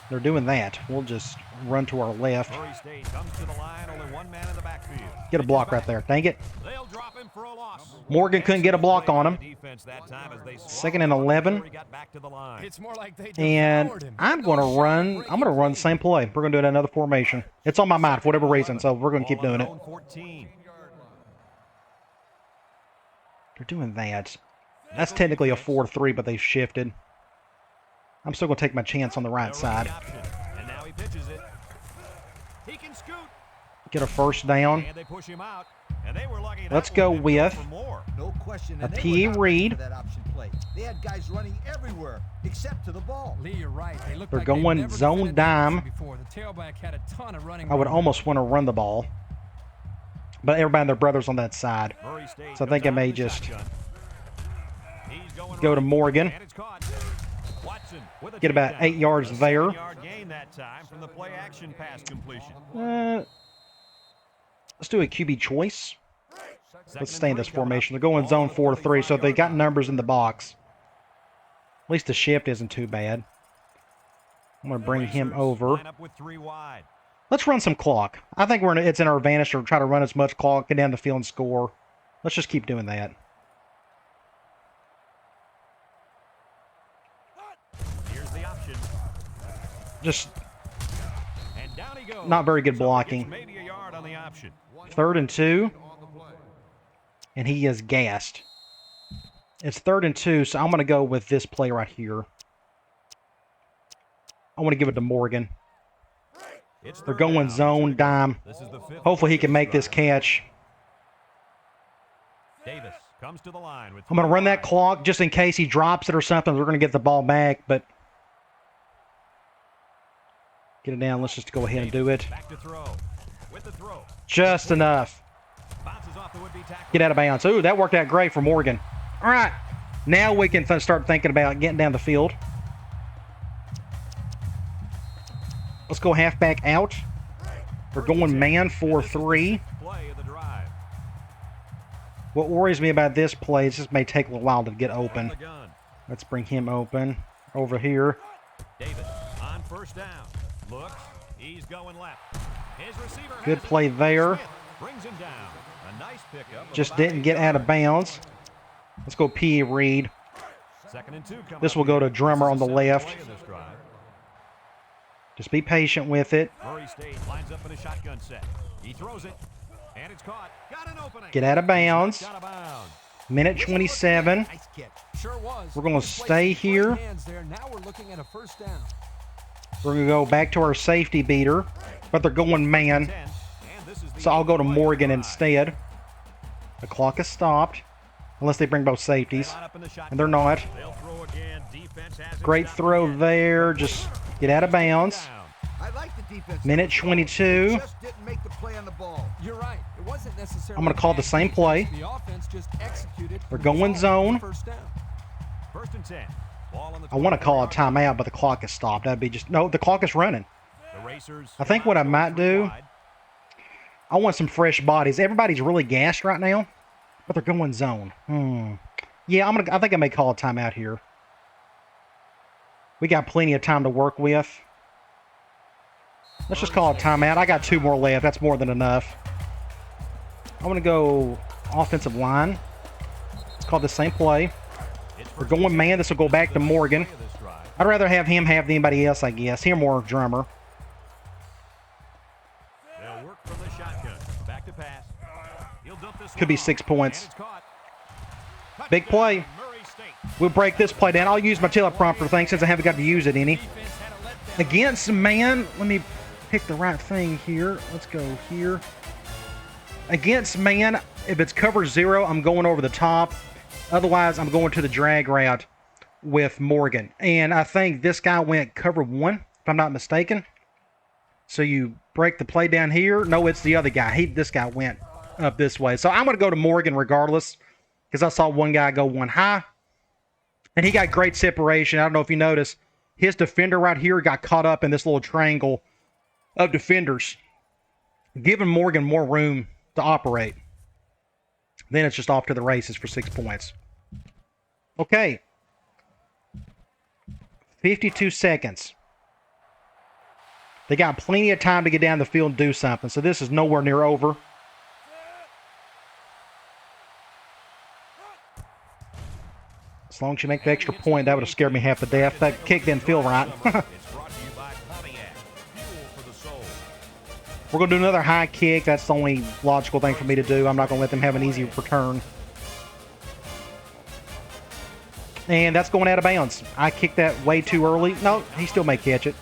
They're doing that. We'll just run to our left. Murray State comes to the line, only one man in the backfield. Get a block right there. Dang it. They'll drop him for a loss. Morgan couldn't get a block on him. Defense that time as they 2nd and 11. he got back to the line. It's more like they And devoured him. I'm going to run the same play. We're going to do it in another formation. It's on my mind for whatever reason, so we're going to keep Ball on doing their it. own 14. They're doing that. That's technically a 4-3, but they shifted. I'm still going to take my chance on the right They'll run side. the option, and now he pitches it. He can scoot. Get a first down. And they push him out. And they were lucky that Let's one go didn't with for more. No question. a and they P. were not Reed. ready for that option play. They had guys running everywhere except to the ball. Lee, you're right. They look They're like they've going never zone defended dime. before. The tailback had a ton of running. I would room. almost want to run the ball. But everybody and their brother's on that side. Murray State So I think comes I may out with the just shotgun. He's going go to right. Morgan. And it's caught. Watson with a Get about takedown. 8 yards A there. 7-yard gain that time from the play action pass completion. Let's do a QB choice. Let's stay in this formation. They're going zone 4-3, so they got numbers in the box. At least the shift isn't too bad. I'm going to bring him over. Line up with 3 wide. Let's run some clock. I think it's in our advantage to try to run as much clock, get down the field and score. Let's just keep doing that. Here's the option. Just And down he goes. not very good blocking. So maybe a yard on the option. 3rd and 2. And he is gassed. It's 3rd and 2, so I'm going to go with this play right here. I want to give it to Morgan. They're going zone dime. This is the 5th. Hopefully he can make this catch. Davis comes to the line with I'm going to run that 3 clock just in case he drops it or something. We're going to get the ball back, but get it down. Let's just go ahead and do it. Back to throw. With the throw. Just enough. Bounces off the would-be tackle. Get out of bounds. Ooh, that worked out great for Morgan. All right. Now we can start thinking about getting down the field. Let's go halfback out. We're going man 4-3. Play of the drive. What worries me about this play is this may take a little while to get On open. the gun. Let's bring him open over here. Davis on 1st down. Looks. He's going left. His receiver Good has it. play there. Smith brings him down. A nice pickup. Just didn't get out of bounds. Let's go P. Reed. 2nd and 2 coming This up will go here. to Drummer on the This is the 7th left. play of this drive. Just be patient with it. Murray State lines up in a shotgun set. He throws it, and it's caught. Got an opening. Get out of bounds. Out of bounds. Minute 27. Nice catch. Sure was. We're going to He placed stay great here. hands there. Now we're looking at a 1st down. We're going to go back to our safety beater, but they're going man. 10, and this is the So I'll go to 8th play of the Morgan drive. instead. The clock is stopped, unless they bring both safeties, Line up in the shotgun. and they're not. They'll throw again. Defense has it. Great Stop throw again. there. Just get out of bounds. Down. I like the defense. Minute 22. Just didn't make the play on the ball. You're right. It wasn't necessarily. I'm gonna call the bad same defense. play. The offense just executed. We're the going result, zone. 1st down. 1st and 10. Ball on the I want to call a 23-yard line. timeout, but the clock is stopped. That'd be just no. The clock is running. The Racers. I think what I might do, wide. I want some fresh bodies. Everybody's really gassed right now, but they're going zone. Yeah, I think I may call a timeout here. We got plenty of time to work with. Let's just call a timeout. I got 2 more left. That's more than enough. I want to go offensive line. Let's call the same play. We're going man. This will go back to Morgan. I'd rather have him have than anybody else, I guess. Here more Drummer. They'll work from the shotgun. Back to pass. He'll dump this Could be one off. 6 points. And it's caught. Big play. Touchdown, Murray State. We'll break this play down. I'll use my teleprompter thing since I haven't got to use it any. Defense had a letdown. Against man, let me pick the right thing here. Let's go here. Against man, if it's cover 0, I'm going over the top. Otherwise, I'm going to the drag route with Morgan. And I think this guy went cover 1, if I'm not mistaken. So you break the play down here. No, it's the other guy. This guy went up this way. So I'm going to go to Morgan regardless because I saw one guy go 1 high. And he got great separation. I don't know if you noticed. His defender right here got caught up in this little triangle of defenders, giving Morgan more room to operate. Then it's just off to the races for 6 points. Okay. 52 seconds. They got plenty of time to get down the field and do something, so this is nowhere near over. As long as you make the extra point, that would have scared me half to death. That kick didn't feel right. It's brought to you by Pontiac. Fuel for the soul. We're going to do another high kick. That's the only logical thing for me to do. I'm not going to let them have an easy return. And that's going out of bounds. I kicked that way too early. No, he still may catch it.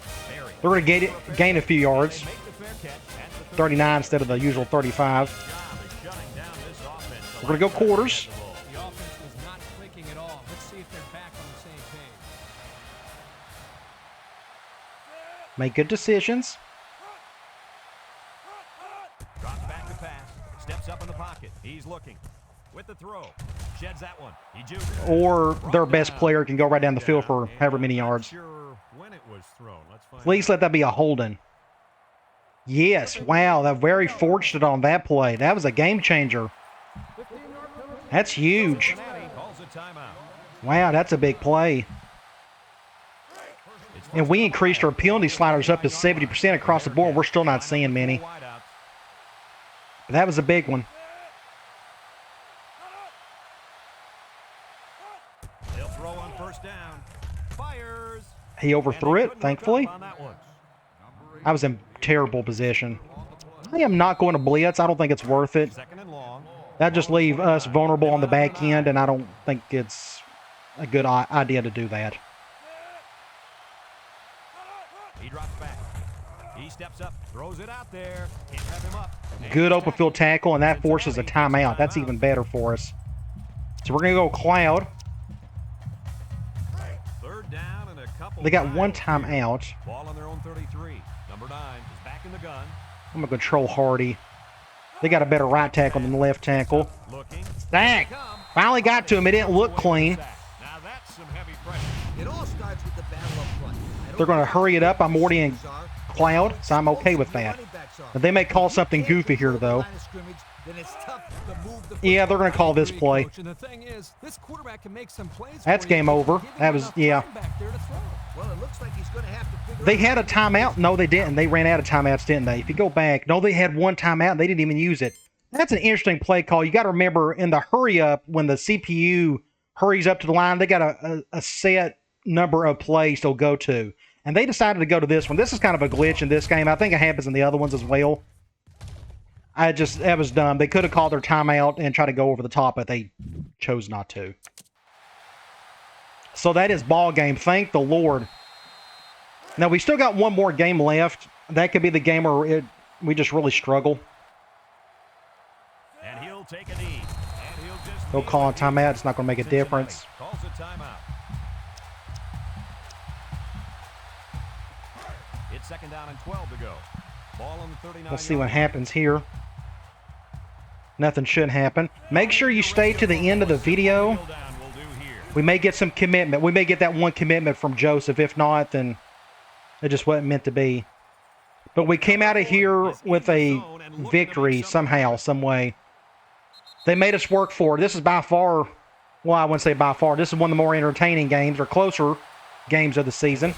They're going to gain a few yards. Make the fair catch at the 39 instead of the usual 35. job is shutting down this offense. We're going to go quarters. The offense was not clicking at all. Let's see if they're back on the same page. Make good decisions. Drops back to pass. Steps up in the pocket. He's looking. With the throw. Sheds that one. He jukes it. Or their best player can go right down the field for however many yards. Sure when it was thrown. Let's find Please let that be a holding. Yes. Wow. They're very fortunate on that play. That was a game changer. That's huge. Cincinnati calls a timeout. Wow, that's a big play. And we increased our penalty sliders up to 70% across the board. We're still not seeing many. But that was a big one. They'll throw on first down. Fires. He overthrew it, thankfully. On that one. I was in terrible position. I am not going to blitz. I don't think it's worth it. Second and long. That just leave us vulnerable on the back end, and I don't think it's a good idea to do that. He drops back. He steps up, throws it out there. Can't wrap him up. Good open field tackle, and that forces a timeout. That's even better for us. So we're going to go cloud. Third down and a couple. They got one timeout. Ball on their own 33. Number 9 is back in the gun. I'm going to control Hardy. They got a better right tackle than the left tackle. Looking. Dang! Finally got to him. It didn't look clean. Now that's some heavy pressure. It all starts with the battle up front. They're going to hurry it up. I'm already in cloud, so I'm okay with that. Now, they may call something goofy here, though. Yeah, they're going to call this play. That's game over. That was, yeah. They had a timeout. No, they didn't. They ran out of timeouts, didn't they? If you go back, no, they had one timeout, and they didn't even use it. That's an interesting play call. You got to remember, in the hurry up, when the CPU hurries up to the line, they got a set number of plays they'll go to. And they decided to go to this one. This is kind of a glitch in this game. I think it happens in the other ones as well. That was dumb. They could have called their timeout and tried to go over the top, but they chose not to. So that is ball game. Thank the Lord. Now, we still got one more game left. That could be the game where we just really struggle. And he'll take a knee. And he'll just They'll call a timeout. It's not going to make a difference. Calls a timeout. It's second down and 12 to go. Ball on the 39. Let's see what happens here. Nothing should happen. Make sure you stay to the end of the video. We may get some commitment. We may get that one commitment from Joseph. If not, then it just wasn't meant to be. But we came out of here with a victory somehow, some way. They made us work for it. This is by far, well, I wouldn't say by far. This is one of the more entertaining games or closer games of the season.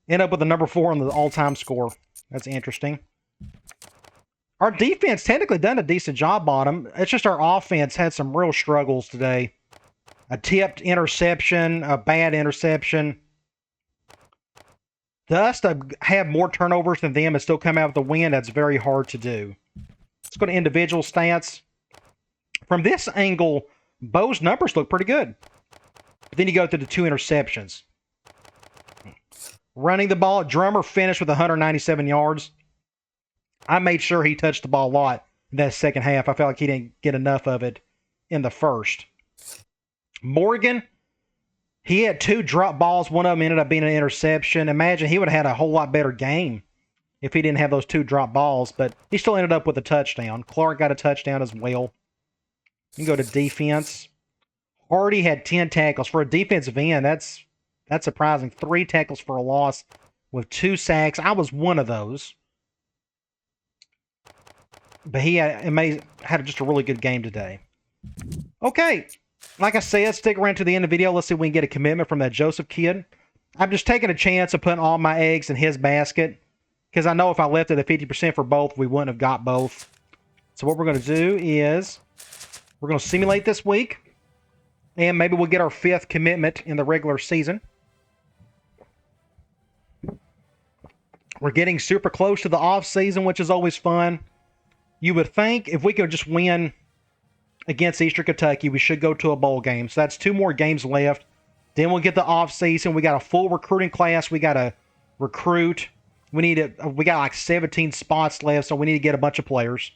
End up with a number 4 on the all-time score. That's interesting. Our defense technically done a decent job on them. It's just our offense had some real struggles today. A tipped interception, a bad interception. Us to have more turnovers than them and still come out with a win, that's very hard to do. Let's go to individual stats. From this angle, Bo's numbers look pretty good. But then you go to the 2 interceptions. Running the ball, Drummer finished with 197 yards. I made sure he touched the ball a lot in that second half. I felt like he didn't get enough of it in the first. Morgan, he had 2 drop balls. One of them ended up being an interception. Imagine he would have had a whole lot better game if he didn't have those 2 drop balls, but he still ended up with a touchdown. Clark got a touchdown as well. You can go to defense. Hardy had 10 tackles. For a defensive end, that's surprising. 3 tackles for a loss with 2 sacks. I was one of those. But he had just a really good game today. Okay. Like I said, stick around to the end of the video. Let's see if we can get a commitment from that Joseph kid. I'm just taking a chance of putting all my eggs in his basket. Because I know if I left it at 50% for both, we wouldn't have got both. So what we're going to do is we're going to simulate this week. And maybe we'll get our 5th commitment in the regular season. We're getting super close to the off season, which is always fun. You would think if we could just win against Eastern Kentucky, we should go to a bowl game. So that's 2 more games left. Then we'll get the off season. We got a full recruiting class. We got to recruit. We got like 17 spots left, so we need to get a bunch of players.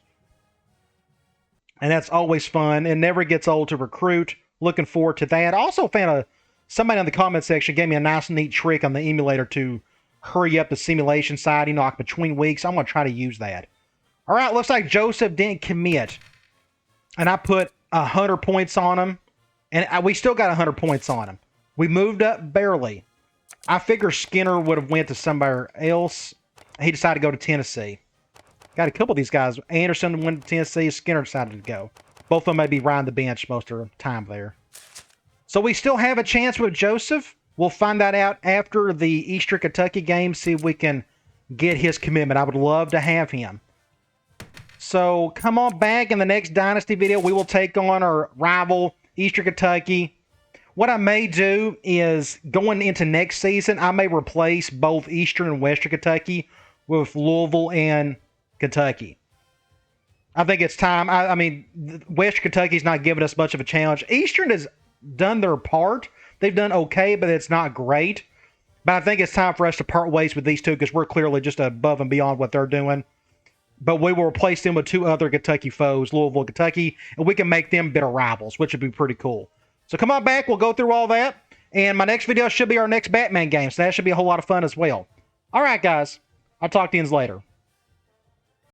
And that's always fun. It never gets old to recruit. Looking forward to that. I also found somebody in the comment section gave me a nice, neat trick on the emulator to hurry up the simulation side, like between weeks. I'm going to try to use that. All right, looks like Joseph didn't commit. And I put 100 points on him. And we still got 100 points on him. We moved up barely. I figure Skinner would have went to somewhere else. He decided to go to Tennessee. Got a couple of these guys. Anderson went to Tennessee. Skinner decided to go. Both of them may be riding the bench most of the time there. So we still have a chance with Joseph. We'll find that out after the Eastern Kentucky game, see if we can get his commitment. I would love to have him. So come on back in the next Dynasty video. We will take on our rival, Eastern Kentucky. What I may do is, going into next season, I may replace both Eastern and Western Kentucky with Louisville and Kentucky. I think it's time. I mean, Western Kentucky's not giving us much of a challenge. Eastern has done their part. They've done okay, but it's not great. But I think it's time for us to part ways with these two because we're clearly just above and beyond what they're doing. But we will replace them with two other Kentucky foes, Louisville and Kentucky, and we can make them bitter rivals, which would be pretty cool. So come on back. We'll go through all that. And my next video should be our next Batman game, so that should be a whole lot of fun as well. All right, guys. I'll talk to you later.